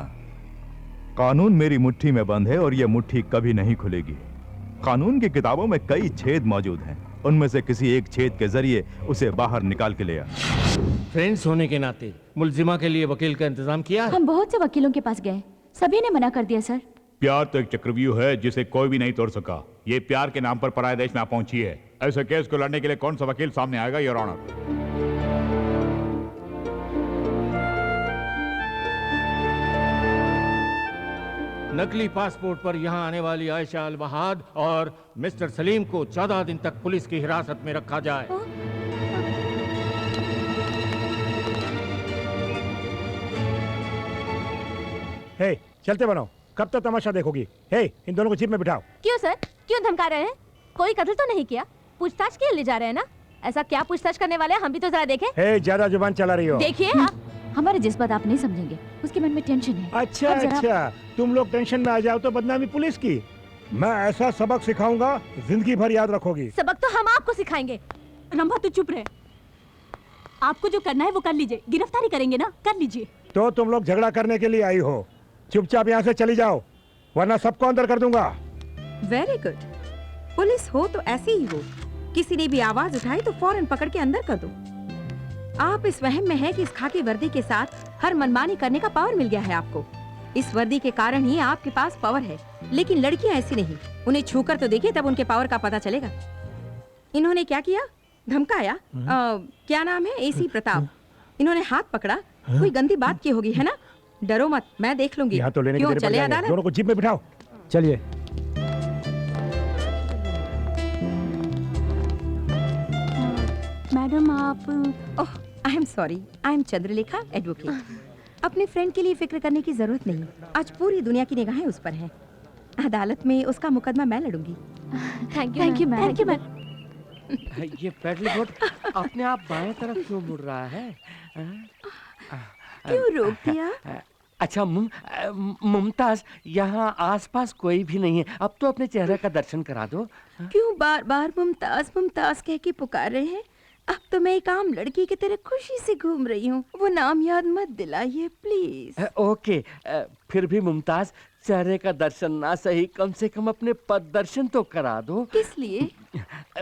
Speaker 9: कानून मेरी मुट्ठी में बंद है और यह मुट्ठी कभी नहीं खुलेगी। कानून की किताबों में कई छेद मौजूद हैं, उनमें से किसी एक छेद के जरिए उसे बाहर निकाल के ले आ।
Speaker 14: फ्रेंड्स होने के नाते मुलजिमा के लिए वकील का इंतजाम किया है?
Speaker 3: हम बहुत से वकीलों के पास गए, सभी ने मना कर दिया सर।
Speaker 6: प्यार तो एक चक्रव्यूह है जिसे कोई भी नहीं तोड़ सका। ये प्यार के नाम पर पराये देश में आ पहुंची है। ऐसे केस को लड़ने के लिए कौन सा वकील सामने आएगा, योर ऑनर?
Speaker 14: नकली पासपोर्ट पर यहां आने वाली आयशा अल वहाद और मिस्टर सलीम को 14 दिन तक पुलिस की हिरासत में रखा जाए।
Speaker 8: हे, चलते बनो, कब तक तमाशा देखोगी? हे, इन दोनों को जीप में बिठाओ।
Speaker 1: क्यों सर, क्यों धमका रहे हैं? कोई कत्ल तो नहीं किया, पूछताछ के लिए ले जा रहे हैं ना? ऐसा क्या पूछताछ करने वाले हैं, हम भी तो जरा देखें।
Speaker 8: हे, ज्यादा जुबान चला रही हो।
Speaker 1: देखिए
Speaker 3: हमारे जज्बात आप नहीं समझेंगे, उसके मन में टेंशन है।
Speaker 8: अच्छा अच्छा, तुम लोग टेंशन में आ जाओ तो बदनामी पुलिस की। मैं ऐसा सबक सिखाऊंगा, जिंदगी भर याद रखोगी।
Speaker 1: सबक तो हम आपको सिखाएंगे।
Speaker 18: रंभा तू चुप रहे, आपको जो करना है वो कर लीजिए। गिरफ्तारी करेंगे ना, कर लीजिए।
Speaker 8: तो तुम लोग झगड़ा करने के लिए आई हो, चुपचाप यहाँ से चली जाओ वरना सबको अंदर कर दूंगा।
Speaker 7: Very good. पुलिस हो तो ऐसी ही हो, किसी ने भी आवाज उठाई तो फौरन पकड़ के अंदर कर दो। आप इस वहम में हैं कि इस खाकी वर्दी के साथ हर मनमानी करने का पावर मिल गया है आपको। इस वर्दी के कारण ही आपके पास पावर है, लेकिन लड़कियां ऐसी नहीं। उन्हें छूकर तो देखिए, तब उनके पावर का पता चलेगा। इन्होंने क्या किया? धमकाया। क्या नाम है? एसी प्रताप। इन्होंने हाथ पकड़ा, कोई गंदी बात की होगी, है ना? डरो मत, मैं देख लूंगी।
Speaker 8: यहाँ तो लेने
Speaker 7: क्यों,
Speaker 8: के
Speaker 7: चले अदालत?
Speaker 8: दोनों को जीप में बिठाओ।
Speaker 13: चलिए।
Speaker 18: मैडम आप
Speaker 7: oh, I am sorry, I am Chandralekha, advocate. अपने फ्रेंड के लिए फिक्र करने की जरूरत नहीं, आज पूरी दुनिया की निगाहें उस पर हैं। अदालत में उसका मुकदमा मैं लड़ूंगी।
Speaker 1: Thank you ma'am.
Speaker 12: ये पेडल बोट अपने आप बाएं तरफ क्यों मुड़ रहा है?
Speaker 7: क्यों रोक दिया?
Speaker 12: अच्छा मुमताज, यहाँ आसपास कोई भी नहीं है, अब तो अपने चेहरे का दर्शन करा दो।
Speaker 16: क्यों बार बार मुमताज मुमताज कह के पुकार रहे हैं? अब तो मैं एक आम लड़की की तरह खुशी से घूम रही हूँ, वो नाम याद मत दिलाइए प्लीज।
Speaker 12: ओके, फिर भी मुमताज, चेहरे का दर्शन ना सही, कम से कम अपने पद दर्शन तो करा दो।
Speaker 16: किस लिए?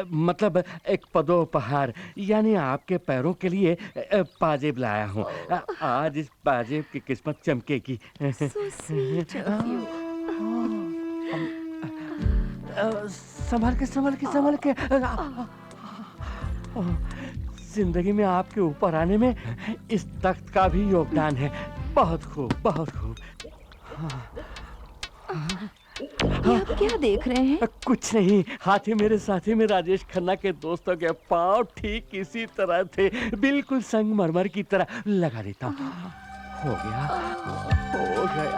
Speaker 12: मतलब एक पदोपहार, यानी आपके पैरों के लिए पाजेब लाया हूँ। आज इस पाजेब की किस्मत चमकेगी। संभल के जिंदगी में आपके ऊपर आने में इस तख्त का भी योगदान है। बहुत खूब, बहुत खूब।
Speaker 16: ये आप क्या देख रहे हैं?
Speaker 12: कुछ नहीं, हाथी मेरे साथी में राजेश खन्ना के दोस्तों के पाँव ठीक इसी तरह थे, बिल्कुल संगमरमर की तरह। लगा देता हूँ। हो गया, हो गया।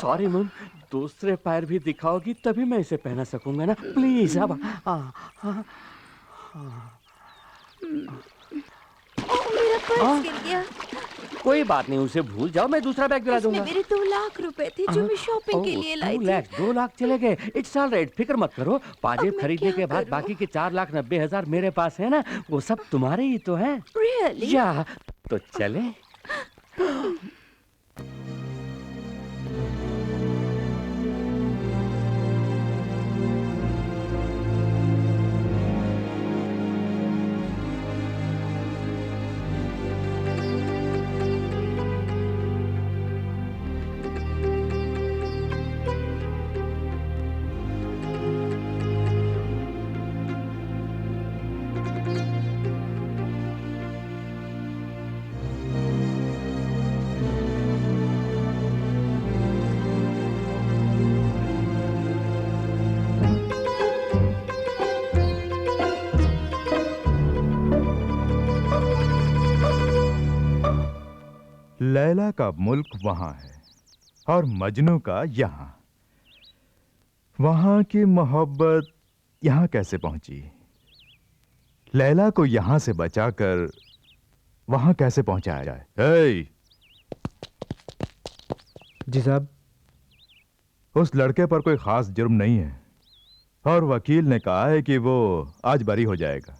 Speaker 12: सॉरी मैम, दूसरे पैर भी दिखाओगी तभी मैं इसे पहना सकूंगा ना, प्लीज। अब
Speaker 16: मेरा पर्स गिर गया।
Speaker 12: कोई बात नहीं, उसे भूल जाओ, मैं दूसरा बैग दिला दूंगा।
Speaker 16: मेरे 2 लाख रुपए थे जो मैं शॉपिंग के लिए लाई थी।
Speaker 12: 2 लाख चले गए, इट्स ऑल राइट, फिक्र मत करो। पाजेब खरीदने के बाद बाकी के 4,90,000 मेरे पास है ना, वो सब तुम्हारे ही तो हैं।
Speaker 16: Really?
Speaker 12: या तो चले।
Speaker 9: लैला का मुल्क वहां है और मजनू का यहां। वहां की मोहब्बत यहां कैसे पहुंची? लैला को यहां से बचाकर वहां कैसे पहुंचाया जाए? हे!
Speaker 5: जी साहब।
Speaker 9: उस लड़के पर कोई खास जुर्म नहीं है और वकील ने कहा है कि वो आज बरी हो जाएगा।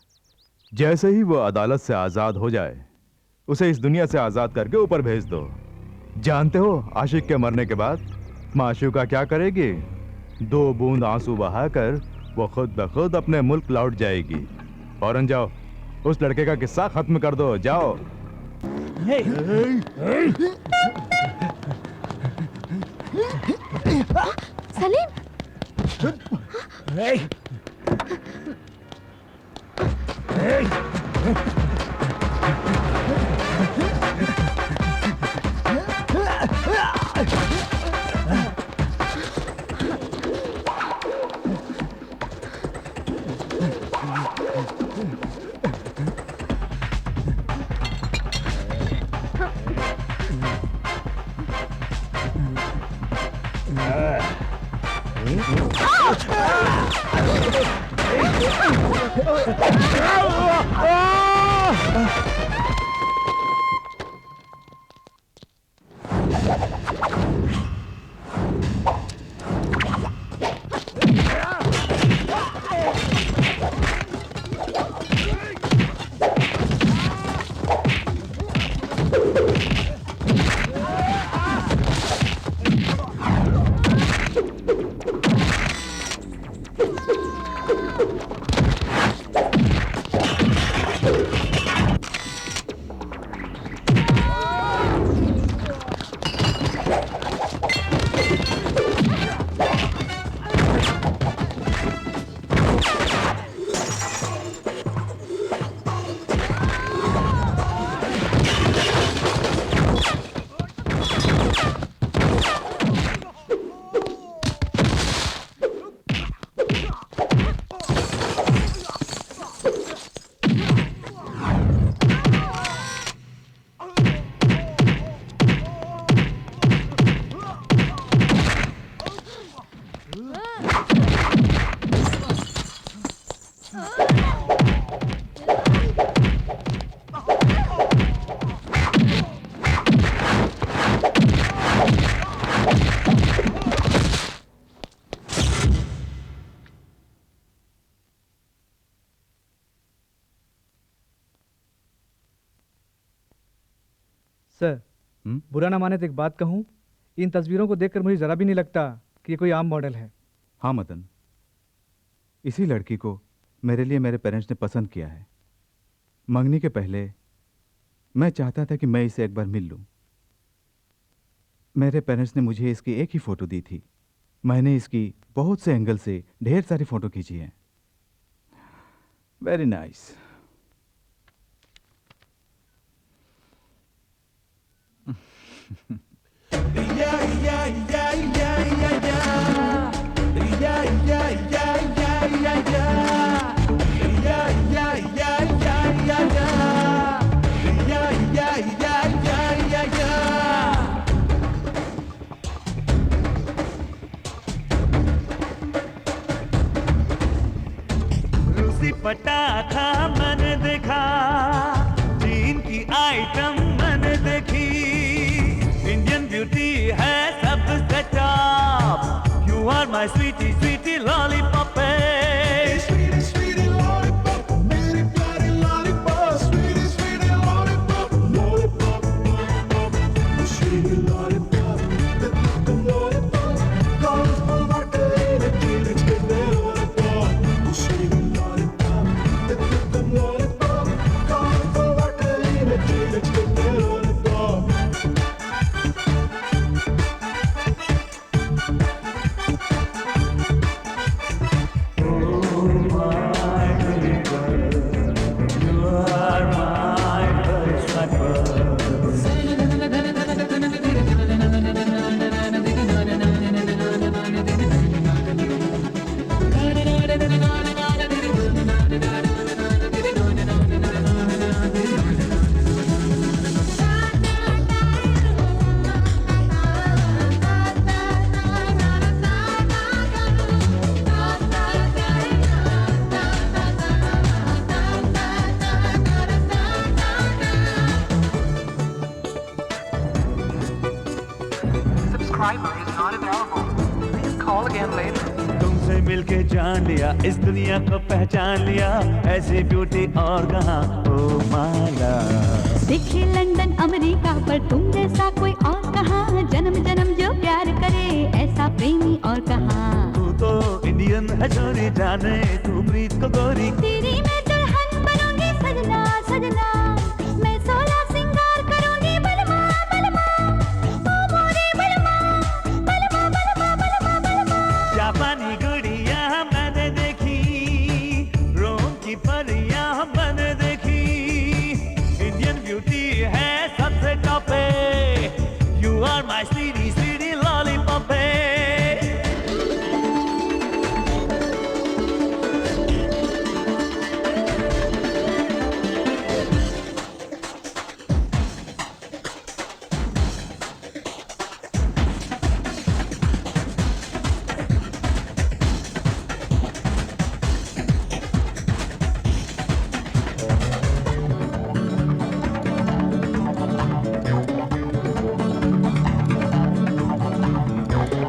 Speaker 9: जैसे ही वो अदालत से आजाद हो जाए उसे इस दुनिया से आजाद करके ऊपर भेज दो। जानते हो आशिक के मरने के बाद माशूका क्या करेगी? 2 बूंद आंसू बहाकर वो खुद ब खुद अपने मुल्क लौट जाएगी। फौरन जाओ, उस लड़के का किस्सा खत्म कर दो, जाओ।
Speaker 1: सलीम!
Speaker 5: सर, बुरा ना माने तो एक बात कहूं, इन तस्वीरों को देखकर मुझे जरा भी नहीं लगता कि ये कोई आम मॉडल है।
Speaker 17: हाँ मदन, इसी लड़की को मेरे लिए मेरे पेरेंट्स ने पसंद किया है। मंगनी के पहले मैं चाहता था कि मैं इसे एक बार मिल लूं। मेरे पेरेंट्स ने मुझे इसकी एक ही फोटो दी थी। मैंने इसकी बहुत से एंगल से ढेर सारी फोटो खींची हैं। Very nice.
Speaker 15: रूसी पटाखा मैंने देखा, चीन की आइटम मैंने देखी, इंडियन ब्यूटी है सबसे top. You are my sweetie sweetie lollipop. subscriber is not available. Please call again later. तुमसे मिलके जान लिया, इस दुनिया को पहचान लिया, ऐसी ब्यूटी और कहाँ ओ माला।
Speaker 18: देखे लंदन अमेरिका पर तुम जैसा कोई और कहाँ, जन्म जन्म जो प्यार करे ऐसा प्रेमी और कहाँ।
Speaker 15: तू तो इंडियन है छोरी, जाने तू प्रीत को गोरी।
Speaker 18: तेरी मैं दुल्हन बनूंगी सजना सजना, मैं 16 सिंगार करूंगी बलमा बलमा, ओ मोरे बलमा बलमा बलमा बलमा बलमा।
Speaker 15: जापानी गुड़िया मैंने देखी, रोम की परियां मैंने देखी, इंडियन ब्यूटी है सबसे टॉप पे, you are my sweetie sweetie lollipop पे।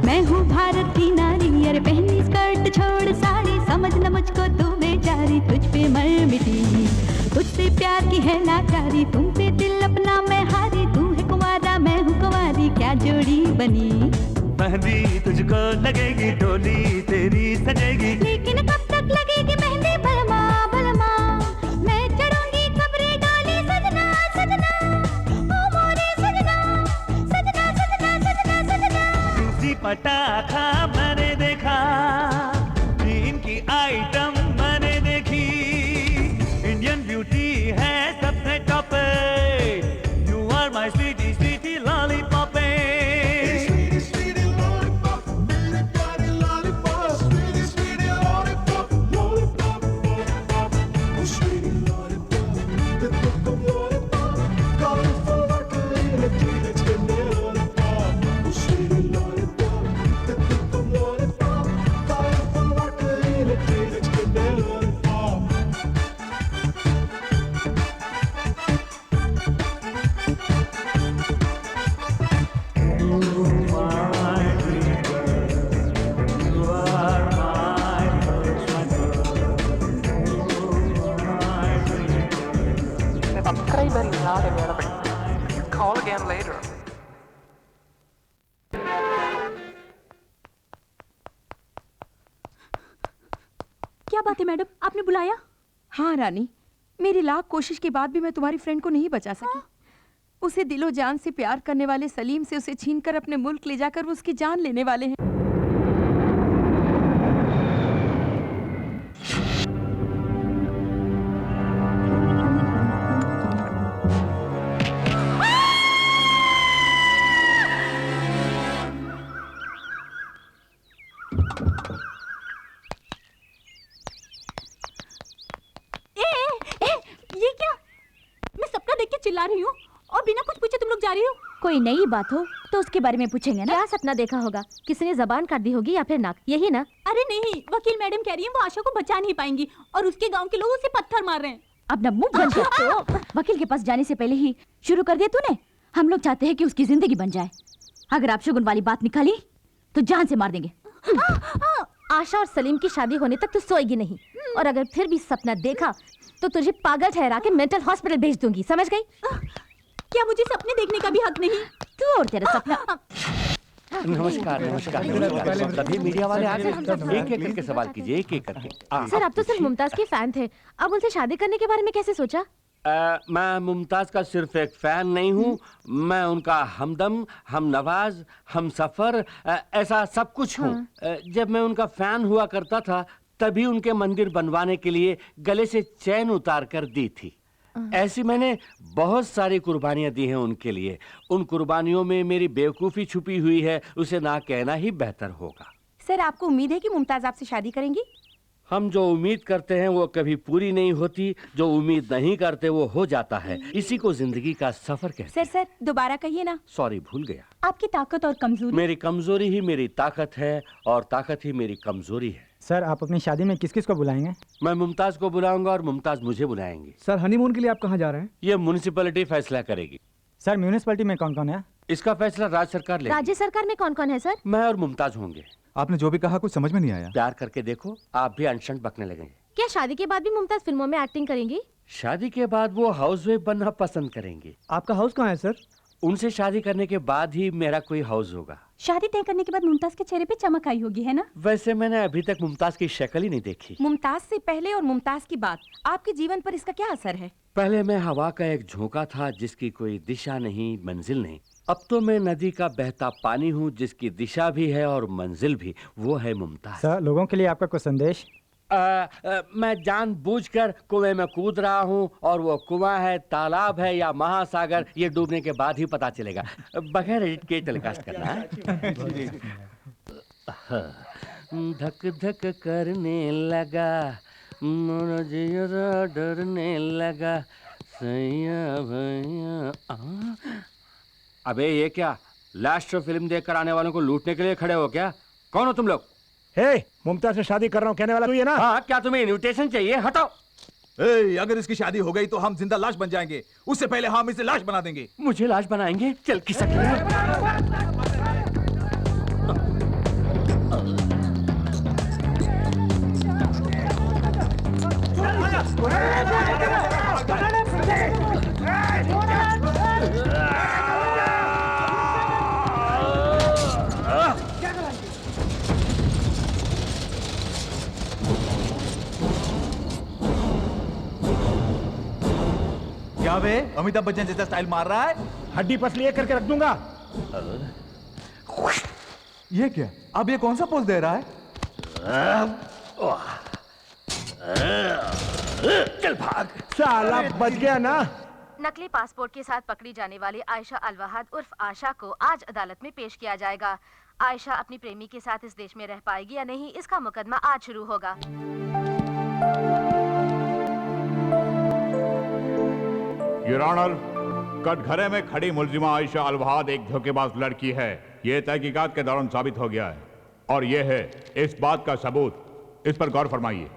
Speaker 18: मैं हूँ भारत की नारी, अरे पहनी स्कर्ट छोड़ साड़ी, समझ न मुझको तू बेचारी, तुझ पे मर मिटी, तुझसे प्यार की है लाचारी, तुम पे दिल अपना मैं हारी, तू है कुंवारा मैं हूँ कुंवारी, क्या जोड़ी बनी।
Speaker 15: मेहंदी तुझको लगेगी, डोली तेरी सजेगी,
Speaker 18: लेकिन कब तक लगेगी मेहंदी बलमा बलमा, मैं चढ़ूंगी कब्रे डाली सजना सजना, ओ मोरे सजना सजना सजना सजना सजना।
Speaker 15: दूसरी पटाखा मैंने देखा, तीन की आइटम मैंने देखी, इंडियन ब्यूटी है सबसे टॉप पे, you are my sweetie sweetie lollipop पे। Subscriber is not available. Please call again later.
Speaker 7: क्या बात है मैडम, आपने बुलाया? हाँ रानी, मेरी लाख कोशिश के बाद भी मैं तुम्हारी फ्रेंड को नहीं बचा सकी। उसे दिलो जान से प्यार करने वाले सलीम से उसे छीनकर अपने मुल्क ले जाकर वो उसकी जान लेने वाले हैं।
Speaker 18: ये क्या? मैं सबका देख के चिल्ला रही हूँ और बिना कुछ पूछे तुम लोग जा रही हो।
Speaker 3: कोई नई बात हो तो उसके बारे में पूछेंगे ना।
Speaker 1: क्या सपना देखा होगा? किसी ने जबान काट दी होगी या फिर नाक, यही ना?
Speaker 18: अरे नहीं, वकील मैडम कह रही है वो आशा को बचा नहीं पाएंगी और उसके गांव के लोग उसे पत्थर मार रहे हैं।
Speaker 3: अपना मुंह बंद कर। वकील के पास जाने से पहले ही शुरू कर दिया तूने। हम लोग चाहते हैं कि उसकी जिंदगी बन जाए। अगर आप शगुन वाली बात निकाली तो जान से मार देंगे।
Speaker 1: आशा और सलीम की शादी होने तक तो सोएगी नहीं, और अगर फिर भी सपना देखा तो तुझे पागल ठहरा के मेंटल हॉस्पिटल भेज दूंगी, समझ गई?
Speaker 18: क्या मुझे सपने देखने का भी हक नहीं?
Speaker 1: तू और तेरा सपना।
Speaker 12: नमस्कार नमस्कार नमस्कार। सभी मीडिया वाले आ गए, एक एक करके सवाल कीजिए, एक एक करके।
Speaker 1: सर आप तो सिर्फ मुमताज के फैन थे, अब उनसे शादी करने के बारे में कैसे सोचा?
Speaker 12: मैं मुमताज का सिर्फ एक फैन नहीं हूँ, मैं उनका हमदम, हम नवाज, हम सफर, ऐसा सब कुछ हूँ। जब मैं उनका फैन हुआ करता था तभी उनके मंदिर बनवाने के लिए गले से चैन उतार कर दी थी। ऐसी मैंने बहुत सारी कुर्बानियां दी हैं उनके लिए। उन कुर्बानियों में मेरी बेवकूफ़ी छुपी हुई है, उसे ना कहना ही बेहतर होगा।
Speaker 7: सर आपको उम्मीद है कि मुमताज आपसे शादी करेंगी?
Speaker 12: हम जो उम्मीद करते हैं वो कभी पूरी नहीं होती, जो उम्मीद नहीं करते वो हो जाता है। इसी को जिंदगी का सफर कहते हैं।
Speaker 7: सर दोबारा कहिए ना।
Speaker 12: सॉरी, भूल गया।
Speaker 18: आपकी ताकत और कमजोरी?
Speaker 12: मेरी कमजोरी ही मेरी ताकत है और ताकत ही मेरी कमजोरी है।
Speaker 13: सर आप अपनी शादी में किस किस को बुलाएंगे?
Speaker 12: मैं मुमताज को बुलाऊंगा और मुमताज मुझे बुलाएंगी।
Speaker 5: सर हनीमून के लिए आप कहाँ जा रहे हैं?
Speaker 12: ये म्युनिसिपैलिटी फैसला करेगी।
Speaker 13: सर म्यूनिसिपैलिटी में कौन कौन है?
Speaker 12: इसका फैसला राज्य सरकार लेगी।
Speaker 1: राज्य सरकार में कौन कौन है सर?
Speaker 12: मैं और मुमताज होंगे।
Speaker 17: आपने जो भी कहा कुछ समझ में नहीं आया।
Speaker 12: प्यार करके देखो, आप भी अनशन बकने लगेंगे।
Speaker 1: क्या शादी के बाद भी मुमताज फिल्मों में एक्टिंग करेंगी?
Speaker 12: शादी के बाद वो हाउसवाइफ बनना पसंद करेंगे।
Speaker 13: आपका हाउस कहाँ है सर?
Speaker 12: उनसे शादी करने के बाद ही मेरा कोई हाउस होगा।
Speaker 18: शादी तय करने के बाद मुमताज के चेहरे पे चमक आई होगी, है ना?
Speaker 12: वैसे मैंने अभी तक मुमताज की शक्ल ही नहीं देखी।
Speaker 7: मुमताज से पहले और मुमताज की बात, आपके जीवन पर इसका क्या असर है?
Speaker 12: पहले मैं हवा का एक झोंका था जिसकी कोई दिशा नहीं, मंजिल नहीं। अब तो मैं नदी का बहता पानी हूँ जिसकी दिशा भी है और मंजिल भी। वो है मुमताज।
Speaker 13: सर, लोगों के लिए आपका कुछ संदेश?
Speaker 12: मैं जानबूझकर कुएं में कूद रहा हूँ और वो कुआं है, तालाब है या महासागर, ये डूबने के बाद ही पता चलेगा। बगैर एडिट के टेलीकास्ट करना है। धक धक करने लगा, मोरा जियरा डरने लगा, सैया भैया। अबे ये क्या, लास्ट फिल्म देखकर आने वालों को लूटने के लिए खड़े हो क्या? कौन हो तुम लोग?
Speaker 8: हे, मुमताज से शादी कर रहा हूँ कहने वाला तू है ना?
Speaker 12: हाँ, क्या तुम्हें इनविटेशन चाहिए? हटाओ।
Speaker 17: अगर इसकी शादी हो गई तो हम जिंदा लाश बन जाएंगे। उससे पहले हम इसे लाश बना देंगे।
Speaker 12: मुझे लाश बनाएंगे? चल किसक।
Speaker 17: क्या बे, अमिताभ बच्चन जैसा स्टाइल मार रहा है?
Speaker 8: हड्डी पसली एक करके रख दूंगा।
Speaker 17: ये क्या? अब ये कौन सा पोज दे रहा है?
Speaker 12: चल भाग।
Speaker 8: साला बच गया ना।
Speaker 1: नकली पासपोर्ट के साथ पकड़ी जाने वाली आयशा अलवहाद उर्फ आशा को आज अदालत में पेश किया जाएगा। आयशा अपनी प्रेमी के साथ इस देश में रह पाएगी या नहीं, इसका मुकदमा आज शुरू होगा।
Speaker 6: योर ऑनर, कटघरे में खड़ी मुलजिमा आयशा अलवहाद एक धोखेबाज लड़की है। ये तहकीकात के दौरान साबित हो गया है और ये है इस बात का सबूत। इस पर गौर फरमाइए।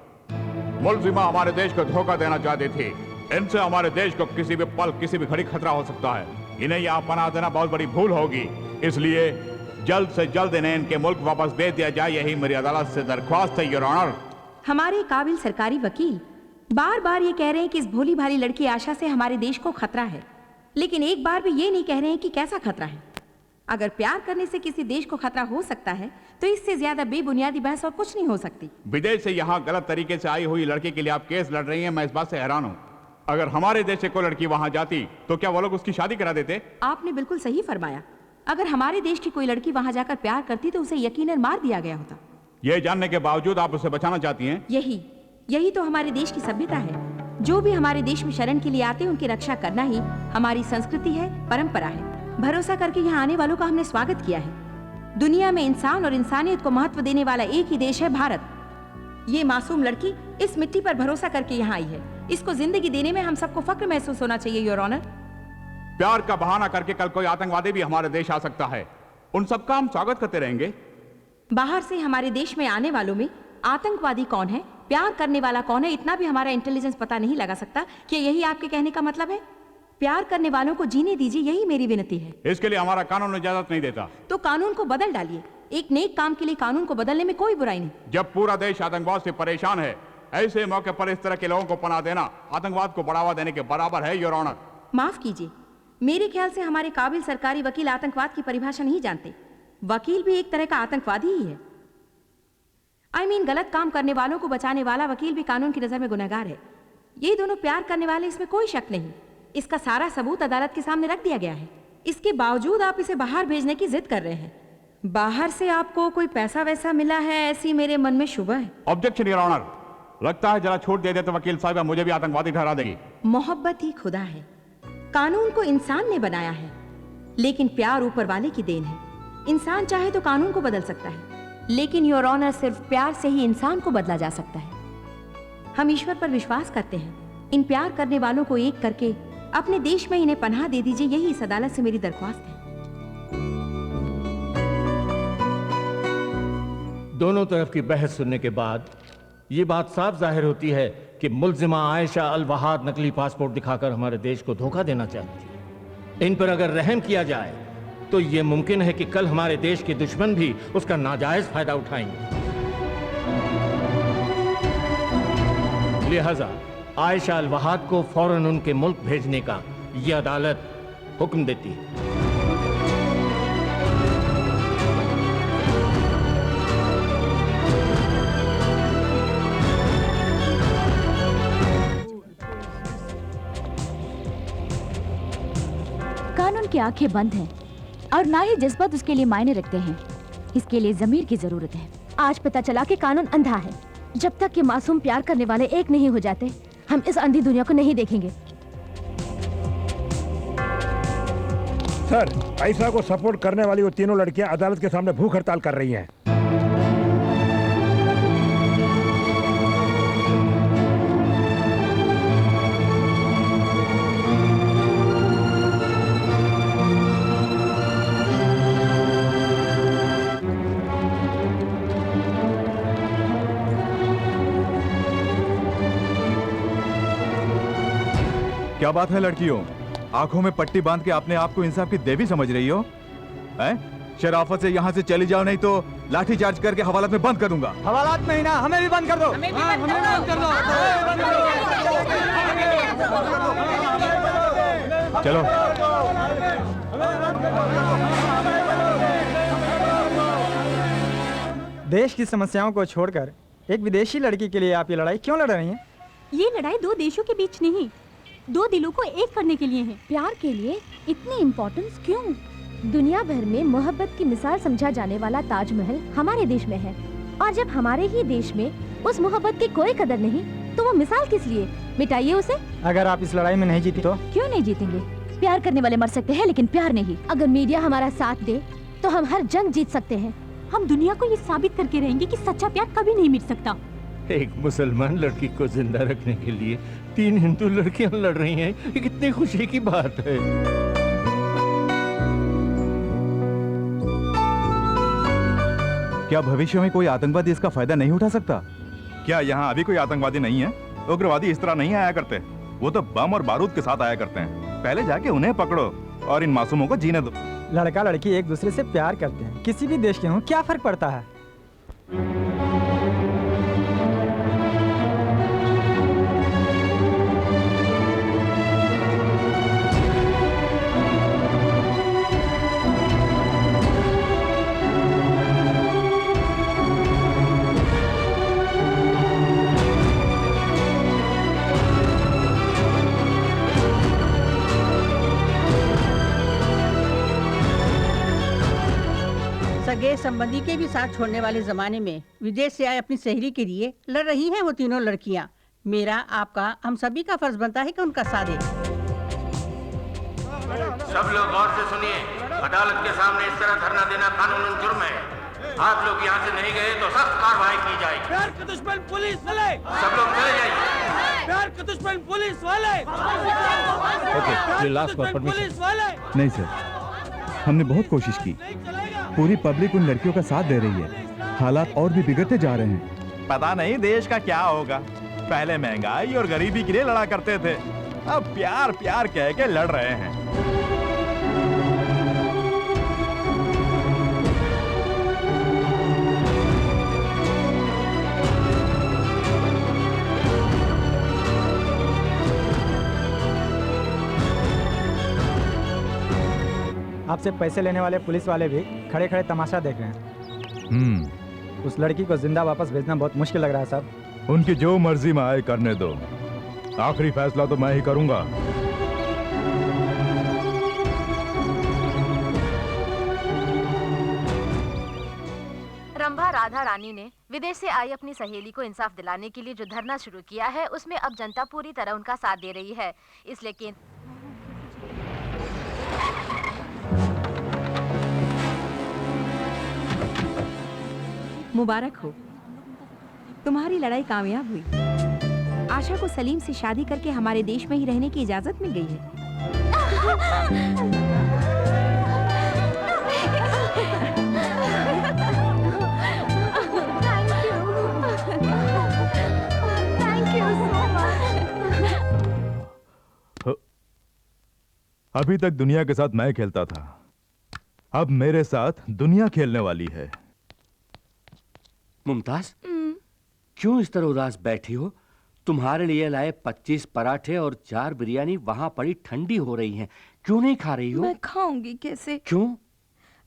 Speaker 6: मुलजिमा हमारे देश को धोखा देना चाहती थी। इनसे हमारे देश को किसी भी पल, किसी भी घड़ी खतरा हो सकता है। इन्हें यहाँ पनाह देना बहुत बड़ी भूल होगी, इसलिए जल्द से जल्द इन्हें इनके मुल्क वापस भेज दिया जाए, यही मेरी अदालत से दरख्वास्त है योर ऑनर।
Speaker 7: हमारे काबिल सरकारी वकील बार बार ये कह रहे हैं कि इस भोली भाली लड़की आशा से हमारे देश को खतरा है, लेकिन एक बार भी ये नहीं कह रहे हैं कि कैसा खतरा है। अगर प्यार करने से किसी देश को खतरा हो सकता है तो इससे ज्यादा बेबुनियादी बहस और कुछ नहीं हो सकती।
Speaker 6: विदेश से यहाँ गलत तरीके से आई हुई लड़की के लिए आप केस लड़ रही हैं, मैं इस बात से हैरान हूँ। अगर हमारे देश से कोई लड़की वहाँ जाती तो क्या वो लोग उसकी शादी करा देते?
Speaker 7: आपने बिल्कुल सही फरमाया। अगर हमारे देश की कोई लड़की वहाँ जाकर प्यार करती तो उसे यकीनन मार दिया गया होता।
Speaker 6: ये जानने के बावजूद आप उसे बचाना चाहती हैं?
Speaker 7: यही तो हमारे देश की सभ्यता है। जो भी हमारे देश में शरण के लिए आते हैं उनकी रक्षा करना ही हमारी संस्कृति है, परंपरा है। भरोसा करके यहाँ आने वालों का हमने स्वागत किया है। दुनिया में इंसान और इंसानियत को महत्व देने वाला एक ही देश है, भारत। ये मासूम लड़की इस मिट्टी पर भरोसा करके यहाँ आई है। इसको जिंदगी देने में हम सबको फक्र महसूस होना चाहिए योर ऑनर।
Speaker 6: प्यार का बहाना करके कल कोई आतंकवादी भी हमारे देश आ सकता है, उन सबका हम स्वागत करते रहेंगे।
Speaker 7: बाहर से हमारे देश में आने वालों में आतंकवादी कौन है, प्यार करने वाला कौन है, इतना भी हमारा इंटेलिजेंस पता नहीं लगा सकता। क्या यही आपके कहने का मतलब है? प्यार करने वालों को जीने दीजिए, यही मेरी विनती है।
Speaker 6: इसके लिए हमारा कानून इजाजत नहीं देता।
Speaker 7: तो कानून को बदल डालिए। एक नेक काम के लिए कानून को बदलने में कोई बुराई नहीं।
Speaker 6: जब पूरा देश आतंकवाद से परेशान है, ऐसे मौके पर इस तरह के लोगों को पनाह देना आतंकवाद को बढ़ावा देने के बराबर है योर ऑनर।
Speaker 7: माफ कीजिए, मेरे ख्याल से हमारे काबिल सरकारी वकील आतंकवाद की परिभाषा नहीं जानते। वकील भी एक तरह का आतंकवादी ही है। I mean, गलत काम करने वालों को बचाने वाला वकील भी कानून की नजर में गुनहगार है। ये दोनों प्यार करने वाले, इसमें कोई शक नहीं। इसका सारा सबूत अदालत के सामने रख दिया गया है। इसके बावजूद आप इसे बाहर भेजने की जिद कर रहे हैं। बाहर से आपको कोई पैसा वैसा मिला है, ऐसी मेरे मन में शुबह है।
Speaker 6: Objection your honour. लगता है जरा छूट दे दे तो वकील साहब मुझे भी आतंकवादी ठहरा देगी।
Speaker 7: मोहब्बत ही खुदा है। कानून को इंसान ने बनाया है, लेकिन प्यार ऊपर वाले की देन है। इंसान चाहे तो कानून को बदल सकता है, लेकिन योर ऑनर सिर्फ प्यार से ही इंसान को बदला जा सकता है। हम ईश्वर पर विश्वास करते हैं। इन प्यार करने वालों को एक करके अपने देश में इन्हें पनाह दे दीजिए, यही इस अदालत से मेरी दरख्वास्त है।
Speaker 14: दोनों तरफ की बहस सुनने के बाद ये बात साफ जाहिर होती है कि मुलजिमा आयशा अलवहाद नकली पासपोर्ट दिखाकर हमारे देश को धोखा देना चाहती है। इन पर अगर रहम किया जाए तो ये मुमकिन है कि कल हमारे देश के दुश्मन भी उसका नाजायज फायदा उठाएंगे। लिहाजा आयशा अल वहाद को फौरन उनके मुल्क भेजने का ये अदालत हुक्म देती है।
Speaker 3: कानून की आंखें बंद हैं और ना ही जज्बात उसके लिए मायने रखते हैं। इसके लिए जमीर की जरूरत है।
Speaker 1: आज पता चला कि कानून अंधा है। जब तक कि मासूम प्यार करने वाले एक नहीं हो जाते, हम इस अंधी दुनिया को नहीं देखेंगे।
Speaker 8: सर, आयशा को सपोर्ट करने वाली वो तीनों लड़कियां अदालत के सामने भूख हड़ताल कर रही हैं।
Speaker 17: क्या बात है लड़कियों, आंखों में पट्टी बांध के अपने आप को इंसाफ की देवी समझ रही हो? हैं? शराफत से यहाँ से चली जाओ, नहीं तो लाठी चार्ज करके हवालात में बंद कर दूंगा।
Speaker 13: हवालात में ही ना, हमें भी बंद कर दो। हमें भी बंद कर दो।
Speaker 17: चलो।
Speaker 13: देश की समस्याओं को छोड़कर एक विदेशी लड़की के लिए आप ये लड़ाई क्यों लड़ रही हैं?
Speaker 16: ये लड़ाई दो देशों के बीच नहीं, दो दिलों को एक करने के लिए है।
Speaker 1: प्यार के लिए इतनी इम्पोर्टेंस क्यों? दुनिया भर में मोहब्बत की मिसाल समझा जाने वाला ताजमहल हमारे देश में है, और जब हमारे ही देश में उस मोहब्बत की कोई कदर नहीं, तो वो मिसाल किस लिए? मिटाइए उसे।
Speaker 13: अगर आप इस लड़ाई में नहीं जीती तो?
Speaker 3: क्यों नहीं जीतेंगे? प्यार करने वाले मर सकते हैं, लेकिन प्यार नहीं।
Speaker 1: अगर मीडिया हमारा साथ दे तो हम हर जंग जीत सकते हैं।
Speaker 16: हम दुनिया को ये साबित करके रहेंगे कि सच्चा प्यार कभी नहीं मिट सकता।
Speaker 14: एक मुसलमान लड़की को जिंदा रखने के लिए 3 हिंदू लड़कियां लड़ रही हैं, ये कितनी खुशी की बात है।
Speaker 17: क्या भविष्य में कोई आतंकवादी इसका फायदा नहीं उठा सकता? क्या यहाँ अभी कोई आतंकवादी नहीं है? उग्रवादी इस तरह नहीं आया करते, वो तो बम और बारूद के साथ आया करते हैं। पहले जाके उन्हें पकड़ो और इन मासूमों को जीने दो।
Speaker 13: लड़का लड़की एक दूसरे से प्यार करते हैं, किसी भी देश के हों, क्या फर्क पड़ता है?
Speaker 19: सगे संबंधी के भी साथ छोड़ने वाले जमाने में विदेश से आए अपनी सहेली के लिए लड़ रही हैं वो तीनों लड़कियां। मेरा, आपका, हम सभी का फर्ज बनता है कि उनका साथ दें।
Speaker 12: सब लोग गौर से सुनिए, अदालत के सामने इस तरह धरना देना कानूनन जुर्म है। आप लोग यहाँ से नहीं गए तो सख्त कार्रवाई की जाएगी।
Speaker 15: प्यार के दुश्मन पुलिस वाले,
Speaker 12: सब लोग चले जाइए।
Speaker 15: प्यार के दुश्मन पुलिस वाले,
Speaker 17: पुलिस वाले। नहीं सर, हमने बहुत कोशिश की, पूरी पब्लिक उन लड़कियों का साथ दे रही है, हालात और भी बिगड़ते जा रहे हैं। पता नहीं देश का क्या होगा। पहले महंगाई और गरीबी के लिए लड़ा करते थे, अब प्यार प्यार कह के लड़ रहे हैं।
Speaker 13: आपसे पैसे लेने वाले पुलिस वाले भी खड़े खड़े तमाशा देख रहे हैं। उस लड़की को जिंदा वापस भेजना बहुत मुश्किल लग रहा है साहब।
Speaker 9: उनकी जो मर्जी में आए करने दो, आखिरी फैसला तो मैं ही करूंगा।
Speaker 1: रंभा राधा रानी ने विदेश से आई अपनी सहेली को इंसाफ दिलाने के लिए जो धरना शुरू किया है, उसमें अब जनता पूरी तरह उनका साथ दे रही है। इसलिए
Speaker 7: मुबारक हो, तुम्हारी लड़ाई कामयाब हुई। आशा को सलीम से शादी करके हमारे देश में ही रहने की इजाजत मिल गई है।
Speaker 9: अभी तक दुनिया के साथ मैं खेलता था, अब मेरे साथ दुनिया खेलने वाली है।
Speaker 12: मुमताज, क्यों इस तरह उदास बैठी हो? तुम्हारे लिए लाए 25 पराठे और 4 बिरयानी वहां पड़ी ठंडी हो रही हैं। क्यों नहीं खा रही हो?
Speaker 16: मैं खाऊंगी कैसे?
Speaker 12: क्यों?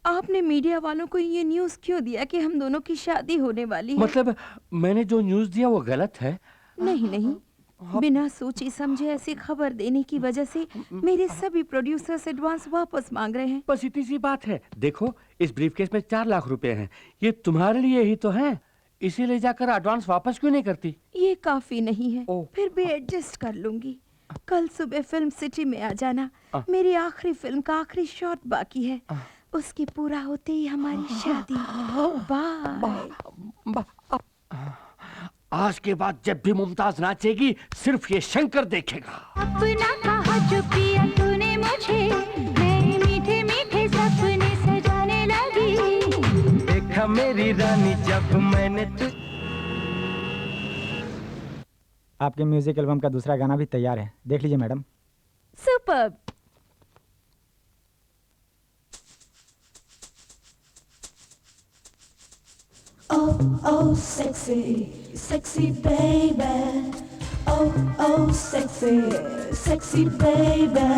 Speaker 16: आपने मीडिया वालों को ये न्यूज़ क्यों दिया कि हम दोनों की शादी होने वाली है?
Speaker 12: मतलब मैंने जो न्यूज़ दिया वो गलत है?
Speaker 16: नहीं नहीं, बिना सोचे समझे ऐसी खबर देने की वजह से मेरे सभी प्रोड्यूसर्स एडवांस वापस मांग रहे हैं।
Speaker 12: बस इतनी सी बात है। देखो, इस ब्रीफकेस में 4 लाख रुपए हैं। ये तुम्हारे लिए ही तो हैं। इसे ले जाकर एडवांस वापस क्यों नहीं करती?
Speaker 16: ये काफी नहीं है, फिर भी एडजस्ट कर लूंगी। कल सुबह फिल्म सिटी में आ जाना। मेरी आखिरी फिल्म का आखिरी शॉट बाकी है, उसकी पूरा होते ही हमारी शादी। बाय।
Speaker 12: आज के बाद जब भी मुमताज नाचेगी सिर्फ ये शंकर देखेगा।
Speaker 18: अपना कहा जो पिया तूने मुझे, मैं मीठे मीठे सपने सजाने लगी।
Speaker 15: देखा मेरी रानी जब मैंने
Speaker 13: आपके म्यूजिक एल्बम का दूसरा गाना भी तैयार है, देख लीजिए madam.
Speaker 1: Superb.
Speaker 18: Oh, oh, sexy, sexy baby. Oh, oh, sexy, sexy baby.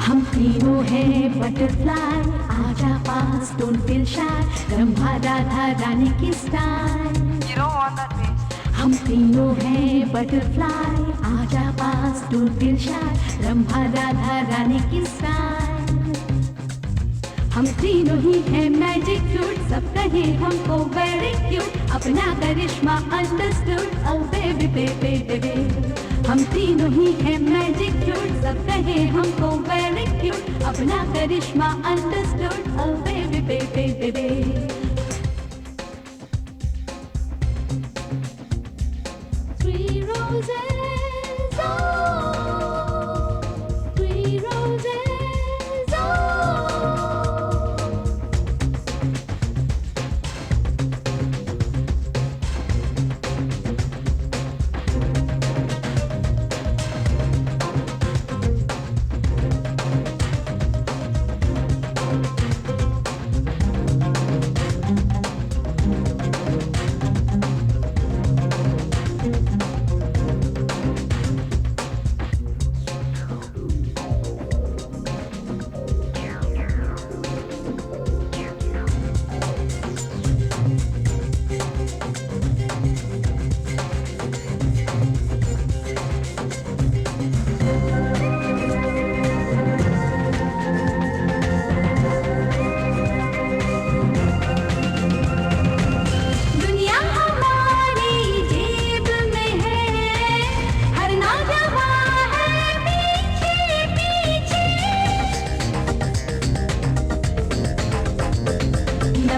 Speaker 18: हम तीनों हैं बटरफ्लाई, आजा पास, don't feel shy. Rambha Radha Rani की style. You don't want that bass. हम तीनों हैं बटरफ्लाई, आजा पास, don't feel shy. Rambha Radha Rani की स्टाइल. हम तीनों ही हैं मैजिक फ्रूट, सब कहे हमको वेरी क्यूट, अपना करिश्मा understood, oh baby baby baby. हम तीनों ही हैं मैजिक फ्रूट, सब कहे हमको वेरी क्यूट, अपना करिश्मा understood, oh baby baby baby. Three roses, oh, 3 roses, oh.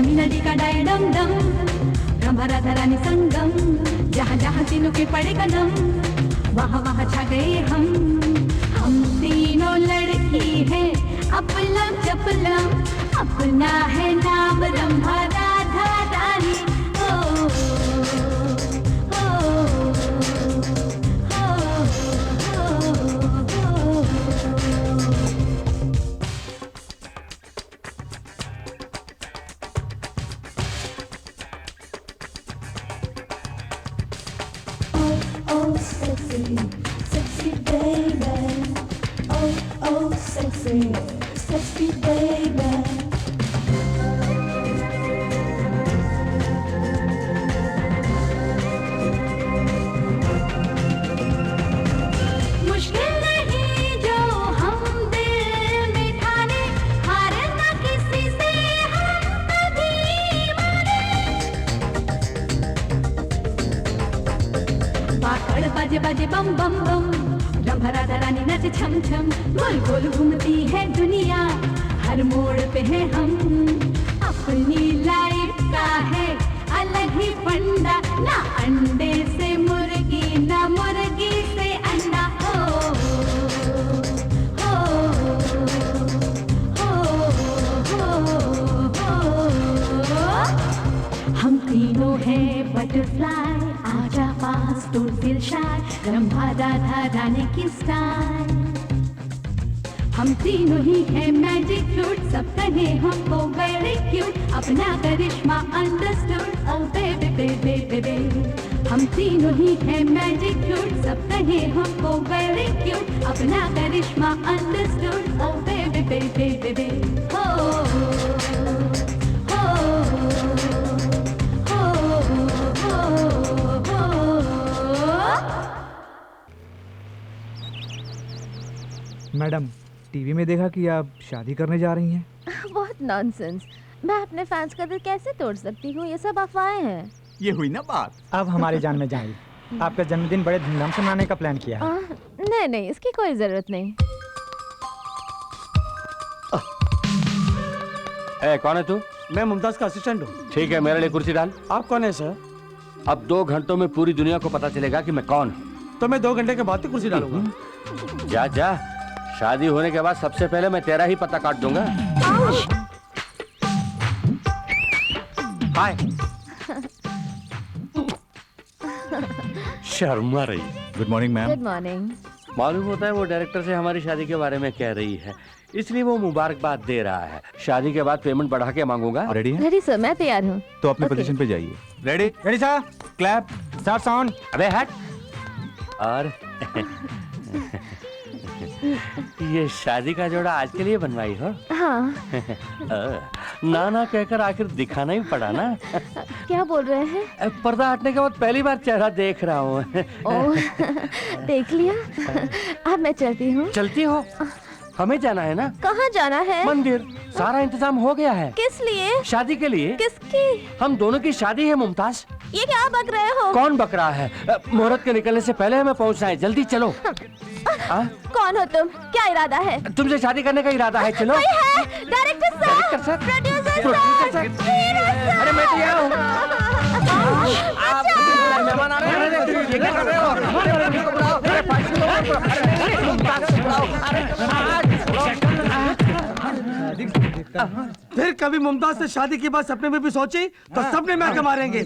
Speaker 18: नदी का डाय डम डम, रंभा राधा रानी संगम, जहाँ जहाँ तीनों के पड़े कदम, वहाँ वहाँ छा गए हम तीनों लड़की हैं अपलम चपलम, अपना है नाम रंभा राधा रानी। ओ, ओ, ओ, oh, sexy, sexy baby. Oh, oh, sexy, sexy baby. मुश्किल नहीं जो हम दिल में ठाने, हार ना किसी से हम कभी माने। बाकड़ बाजे बाजे बम बम बम, रंभा राधा रानी नाचे छम छम, गोल गोल घूमती है दुनिया, हर मोड़ पे है हम, अपनी लाइफ का है अलग ही फंडा, ना अंडे से मुर्गी ना मुर्गी से अंडा। हो हो हो हो, हम तीनों हैं बटरफ्लाई, आजा पास don't feel shy, Rambha Radha Rani की स्टाइल। हम तीनों ही हैं मैजिक फ्रूट, सब कहे हमको वेरी क्यूट, अपना करिश्मा अंडरस्टूड, ओ बेबी बेबी बेबी। हम तीनों ही हैं मैजिक फ्रूट, सब कहे हमको वेरी क्यूट, अपना करिश्मा अंडरस्टूड, ओ बेबी बेबी बेबी। हो
Speaker 5: मैडम, टीवी में देखा कि आप शादी करने जा रही हैं।
Speaker 1: बहुत नॉनसेंस। मैं अपने फैंस का दिल कैसे तोड़ सकती हूँ? ये सब अफवाहें हैं।
Speaker 6: ये हुई ना बात।
Speaker 13: अब हमारी जान में जाएगी। आपका जन्मदिन बड़े धूमधाम से मनाने का प्लान किया है।
Speaker 1: नहीं नहीं, इसकी कोई जरूरत नहीं।
Speaker 12: कौन है तू?
Speaker 20: मैं मुमताज का असिस्टेंट हूँ।
Speaker 12: ठीक है, मेरे लिए कुर्सी डाल।
Speaker 20: आप कौन है सर?
Speaker 12: अब 2 घंटों में पूरी दुनिया को पता चलेगा कि मैं कौन हूँ।
Speaker 20: तो मैं 2 घंटे के बाद ही कुर्सी डालूंगा।
Speaker 12: जा जा, शादी होने के बाद सबसे पहले मैं तेरा ही पता काट दूंगा। हाय। शर्मा रही।
Speaker 9: Good morning ma'am.
Speaker 1: Good morning.
Speaker 12: मालूम होता है वो डायरेक्टर से हमारी शादी के बारे में कह रही है, इसलिए वो मुबारकबाद दे रहा है। शादी के बाद पेमेंट बढ़ा के मांगूंगा।
Speaker 9: रेडी है?
Speaker 1: रेडी सर, मैं तैयार हूँ।
Speaker 9: तो अपनी पोजीशन पे जाइए।
Speaker 5: Ready? Ready sir. Clap. Start sound.
Speaker 12: अबे हट। और ये शादी का जोड़ा आज के लिए बनवाई हो?
Speaker 1: हाँ।
Speaker 12: ना ना कहकर आखिर दिखाना ही पड़ा ना।
Speaker 1: क्या बोल रहे हैं?
Speaker 12: पर्दा हटने के बाद पहली बार चेहरा देख रहा हूँ।
Speaker 1: देख लिया। अब मैं चलती हूँ।
Speaker 12: चलती हो? हमें जाना है ना।
Speaker 1: कहाँ जाना है?
Speaker 12: मंदिर। सारा इंतजाम हो गया है।
Speaker 1: किस लिए?
Speaker 12: शादी के लिए।
Speaker 1: किसकी?
Speaker 12: हम दोनों की शादी है मुमताज।
Speaker 1: ये क्या बक रहे हो?
Speaker 12: कौन बक रहा है? मुहूर्त के निकलने से पहले हमें पहुंचना है, जल्दी चलो।
Speaker 1: कौन हो तुम? क्या इरादा है?
Speaker 12: तुमसे शादी करने का इरादा है, चलो।
Speaker 1: डायरेक्टर साहब, प्रोड्यूसर साहब,
Speaker 12: अरे मैं तो यहाँ हूँ। मेहमान आ रहे हैं। ये क्या कर रहे हो?
Speaker 20: फिर कभी मुमताज से शादी की बात सपने में भी सोची तो सपने में आके मारेंगे।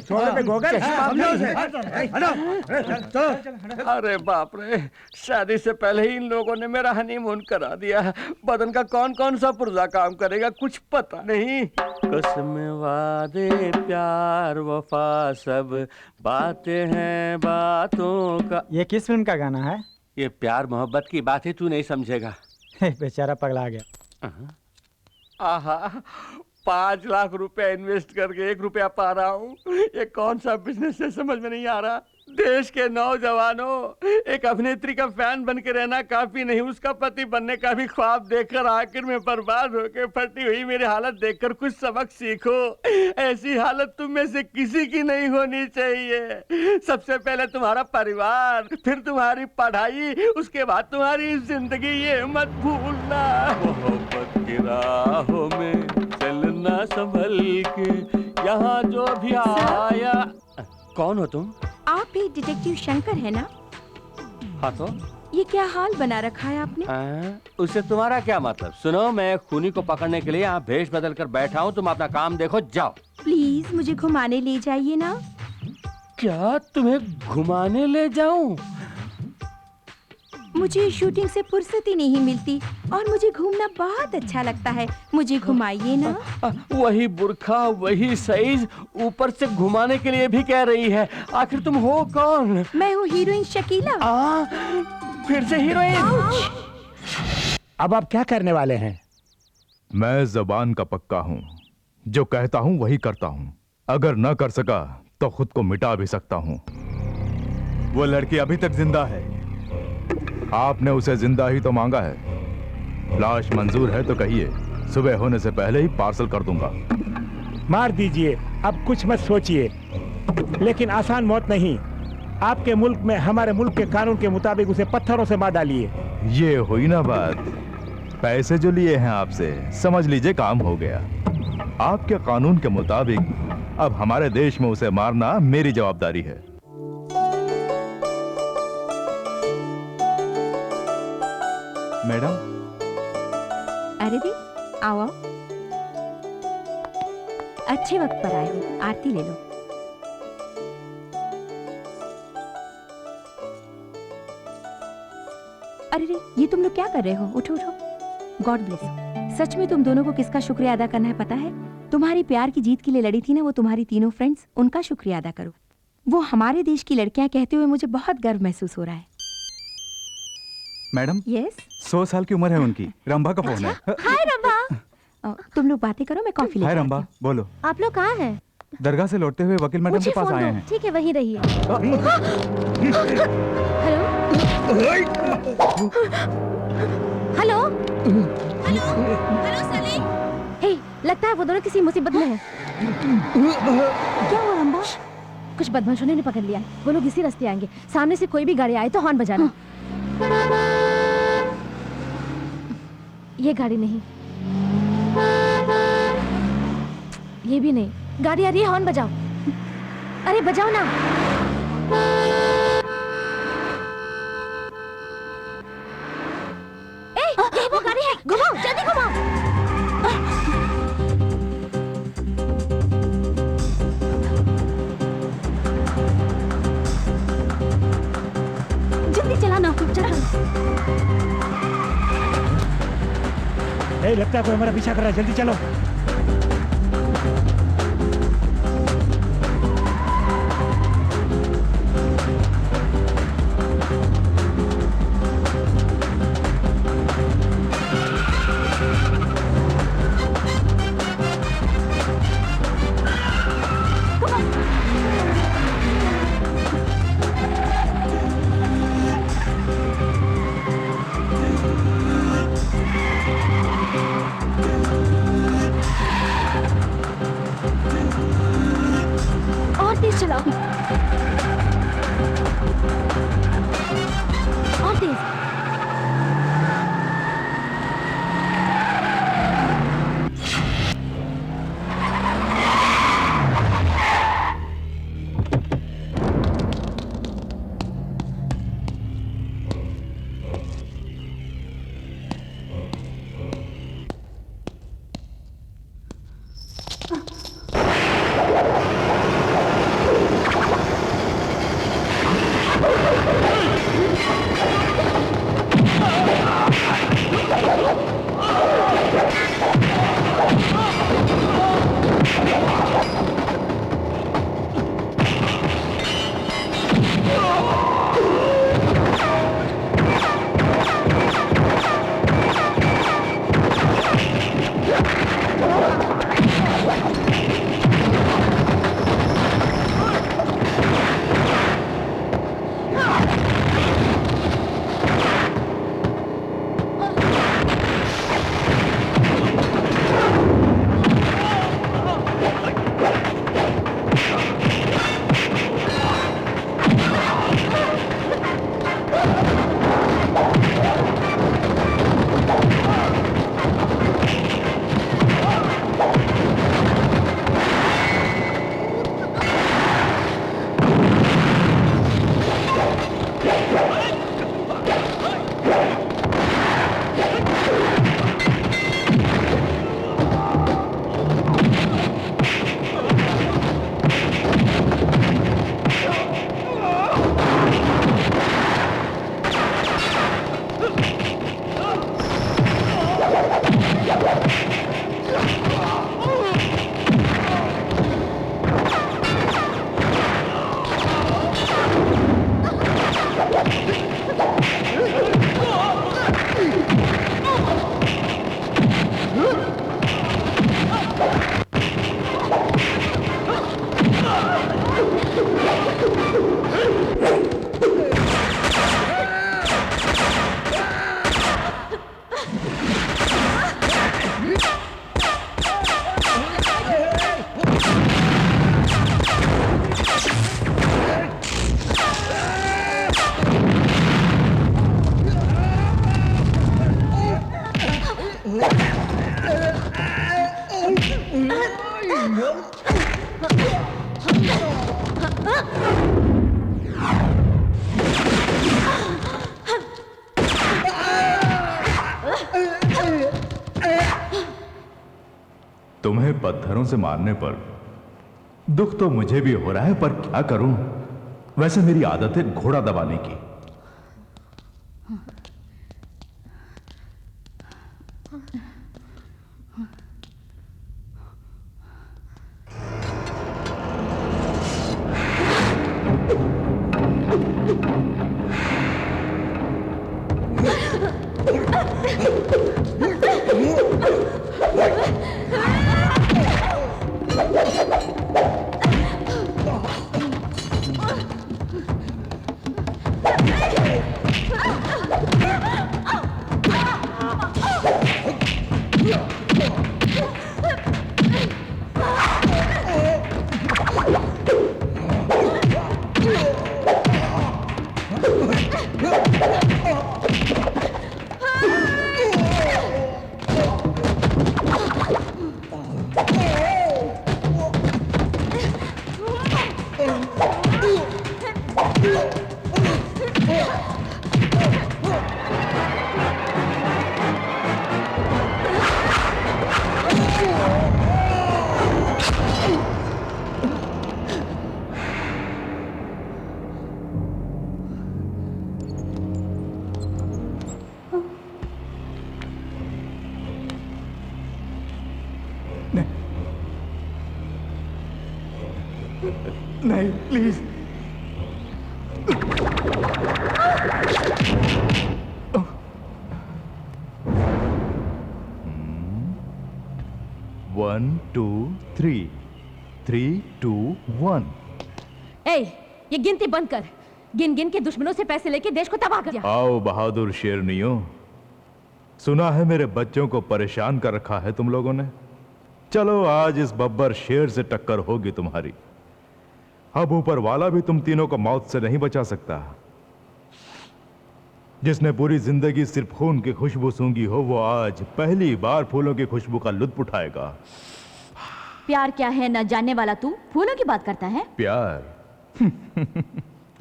Speaker 12: अरे बाप रे, शादी से पहले ही इन लोगों ने मेरा हनीमून करा दिया। बदन का कौन कौन सा पुर्जा काम करेगा कुछ पता नहीं। कसम वादे प्यार वफा सब बातें हैं बातों का।
Speaker 13: ये किस फिल्म का गाना है?
Speaker 12: ये प्यार मोहब्बत की बात है, तू नहीं समझेगा।
Speaker 13: बेचारा पगला गया।
Speaker 12: आहा, 5 लाख रुपए इन्वेस्ट करके 1 रुपया पा रहा हूँ। ये कौन सा बिजनेस है समझ में नहीं आ रहा। देश के नौजवानों, एक अभिनेत्री का फैन बन के रहना काफी नहीं, उसका पति बनने का भी ख्वाब देखकर आखिर में बर्बाद होकर फटी हुई मेरी हालत देखकर कुछ सबक सीखो। ऐसी हालत तुम में से किसी की नहीं होनी चाहिए। सबसे पहले तुम्हारा परिवार, फिर तुम्हारी पढ़ाई, उसके बाद तुम्हारी जिंदगी, ये मत भूलना। मोहब्बत की राहों में चलना संभल के, यहाँ जो भी आया। कौन हो तुम?
Speaker 7: आप भी डिटेक्टिव शंकर है ना?
Speaker 12: हाँ तो
Speaker 7: ये क्या हाल बना रखा है आपने?
Speaker 12: उससे तुम्हारा क्या मतलब? सुनो, मैं खूनी को पकड़ने के लिए यहाँ भेष बदल कर बैठा हूँ, तुम अपना काम देखो, जाओ।
Speaker 7: प्लीज मुझे घुमाने ले जाइए ना।
Speaker 12: क्या तुम्हें घुमाने ले जाऊं?
Speaker 7: मुझे शूटिंग से फुर्सत ही नहीं मिलती और मुझे घूमना बहुत अच्छा लगता है, मुझे घुमाइए ना।
Speaker 12: वही बुर्खा, वही साइज, ऊपर से घुमाने के लिए भी कह रही है। आखिर तुम हो कौन?
Speaker 7: मैं हूँ हीरोइन शकीला।
Speaker 12: फिर से हीरोइन?
Speaker 8: अब आप क्या करने वाले हैं?
Speaker 9: मैं जबान का पक्का हूं, जो कहता हूं वही करता हूं। अगर न कर सका तो खुद को मिटा भी सकता हूं। वो लड़की अभी तक जिंदा है, आपने उसे जिंदा ही तो मांगा है। लाश मंजूर है तो कहिए, सुबह होने से पहले ही पार्सल कर दूंगा।
Speaker 8: मार दीजिए, अब कुछ मत सोचिए, लेकिन आसान मौत नहीं। आपके मुल्क में हमारे मुल्क के कानून के मुताबिक उसे पत्थरों से मार डालिए।
Speaker 9: ये हुई ना बात। पैसे जो लिए हैं आपसे, समझ लीजिए काम हो गया। आपके कानून के मुताबिक अब हमारे देश में उसे मारना मेरी जवाबदारी है।
Speaker 5: मैडम।
Speaker 7: अरे दी, आओ आओ। अच्छे वक्त पर आए हो, आरती ले लो। अरे रे, ये तुम लोग क्या कर रहे हो? उठो उठो। God bless. सच में तुम दोनों को किसका शुक्रिया अदा करना है पता है? तुम्हारी प्यार की जीत के लिए लड़ी थी ना वो तुम्हारी तीनों फ्रेंड्स, उनका शुक्रिया अदा करो। वो हमारे देश की लड़कियां कहते हुए मुझे बहुत गर्व महसूस हो रहा है।
Speaker 17: मैडम,
Speaker 7: यस
Speaker 17: 100 साल की उम्र है उनकी। रंभा का फोन है।
Speaker 1: हाय रंभा।
Speaker 7: तुम लोग बातें करो, मैं कॉफी
Speaker 17: हाय
Speaker 7: लेकर
Speaker 17: रंभा, बोलो।
Speaker 1: आप लोग कहाँ हैं?
Speaker 17: दरगाह से लौटते हुए वकील मैडम के
Speaker 1: मुझे
Speaker 17: पास
Speaker 1: फोन
Speaker 17: आए
Speaker 1: दो।
Speaker 17: हैं।
Speaker 1: ठीक है, वहीं रहिए। Hello hello hello Salim. Hey, लगता है वो दोनों किसी मुसीबत में हैं। क्या हुआ रंभा? कुछ बदमाशों ने पकड़ लिया है। वो लोग इसी रास्ते आएंगे। सामने से कोई भी गाड़ी आए तो हॉर्न बजाना। ये गाड़ी नहीं, ये भी नहीं। गाड़ी आ रही है, हॉर्न बजाओ। अरे बजाओ ना। ये वो गाड़ी है, घुमाओ, जल्दी घुमाओ। जल्दी चलाना।
Speaker 8: लगता है कोई हमारा पीछा कर रहा है, जल्दी चलो।
Speaker 1: और तेज चलाओ, और तेज।
Speaker 9: तुम्हें पत्थरों से मारने पर दुख तो मुझे भी हो रहा है, पर क्या करूं? वैसे मेरी आदत है घोड़ा दबाने की।
Speaker 5: नहीं प्लीज।
Speaker 9: One two three, 3, 2, 1।
Speaker 1: ए, ये गिनती बंद कर। गिन गिन के दुश्मनों से पैसे लेके देश को तबाह कर दिया।
Speaker 9: आओ बहादुर शेरनियों, सुना है मेरे बच्चों को परेशान कर रखा है तुम लोगों ने। चलो आज इस बब्बर शेर से टक्कर होगी तुम्हारी। अब ऊपर वाला भी तुम तीनों को मौत से नहीं बचा सकता। जिसने पूरी जिंदगी सिर्फ खून की खुशबू सूंघी हो, वो आज पहली बार फूलों की खुशबू का लुत्फ उठाएगा।
Speaker 3: प्यार क्या है न जानने वाला तू फूलों की बात करता है।
Speaker 9: प्यार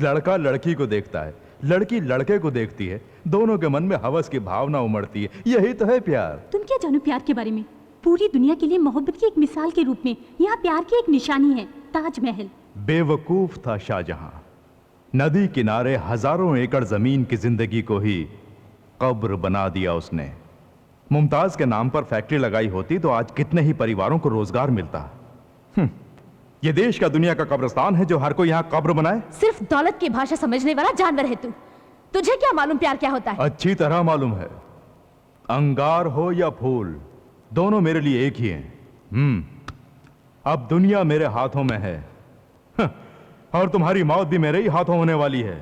Speaker 9: लड़का लड़की को देखता है, लड़की लड़के को देखती है, दोनों के मन में हवस की भावना उमड़ती है। यही तो है प्यार।
Speaker 18: तुम क्या जानो प्यार के बारे में? पूरी दुनिया के लिए मोहब्बत की एक मिसाल के रूप में यहाँ प्यार की एक निशानी है, ताजमहल।
Speaker 9: बेवकूफ था शाहजहां। नदी किनारे हजारों एकड़ जमीन की जिंदगी को ही कब्र बना दिया उसने। मुमताज के नाम पर फैक्ट्री लगाई होती तो आज कितने ही परिवारों को रोजगार मिलता। ये देश का दुनिया का कब्रिस्तान है जो हर कोई यहाँ कब्र बनाए।
Speaker 1: सिर्फ दौलत की भाषा समझने वाला जानवर है तू। तुझे क्या मालूम प्यार क्या होता है?
Speaker 9: अच्छी तरह मालूम है। अंगार हो या फूल, दोनों मेरे लिए एक ही हैं। अब दुनिया मेरे हाथों में है और तुम्हारी मौत भी मेरे ही हाथों होने वाली है।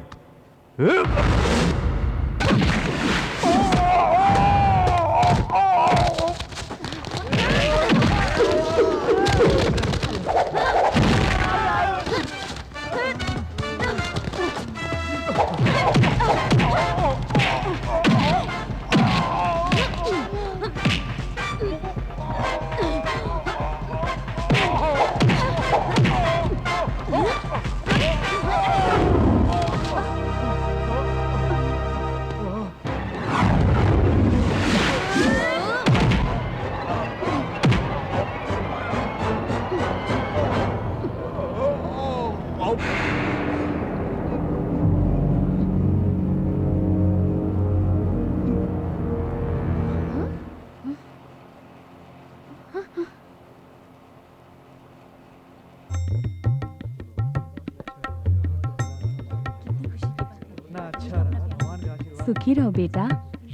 Speaker 18: सुखी रहो बेटा।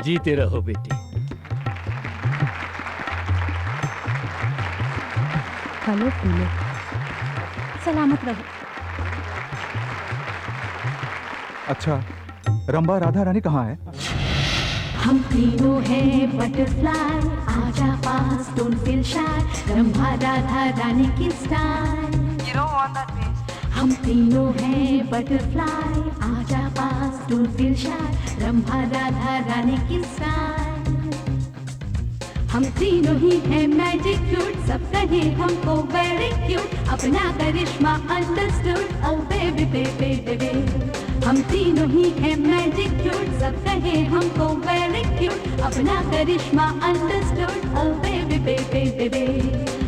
Speaker 12: जीते रहो बेटी।
Speaker 18: फलो फूलो, सलामत रहो।
Speaker 5: अच्छा, रंभा राधा रानी कहाँ है?
Speaker 18: हम तीनों हैं बटरफ्लाई, आजा पास, don't feel shy, Rambha Radha Rani की स्टाइल। हम तीनों हैं बटरफ्लाई, आजा पास, don't feel shy, Rambha Radha Rani की स्टाइल। हम तीनों ही हैं मैजिक क्यूट, सब कहे हमको वेरी क्यूट, अपना करिश्मा अंडरस्टूड, ओ बेबी बेबी बेबी। हम तीनों ही हैं मैजिक क्यूट, सब कहे हमको वेरी क्यूट, अपना करिश्मा अंडरस्टूड, ओ बेबी बेबी बेबी।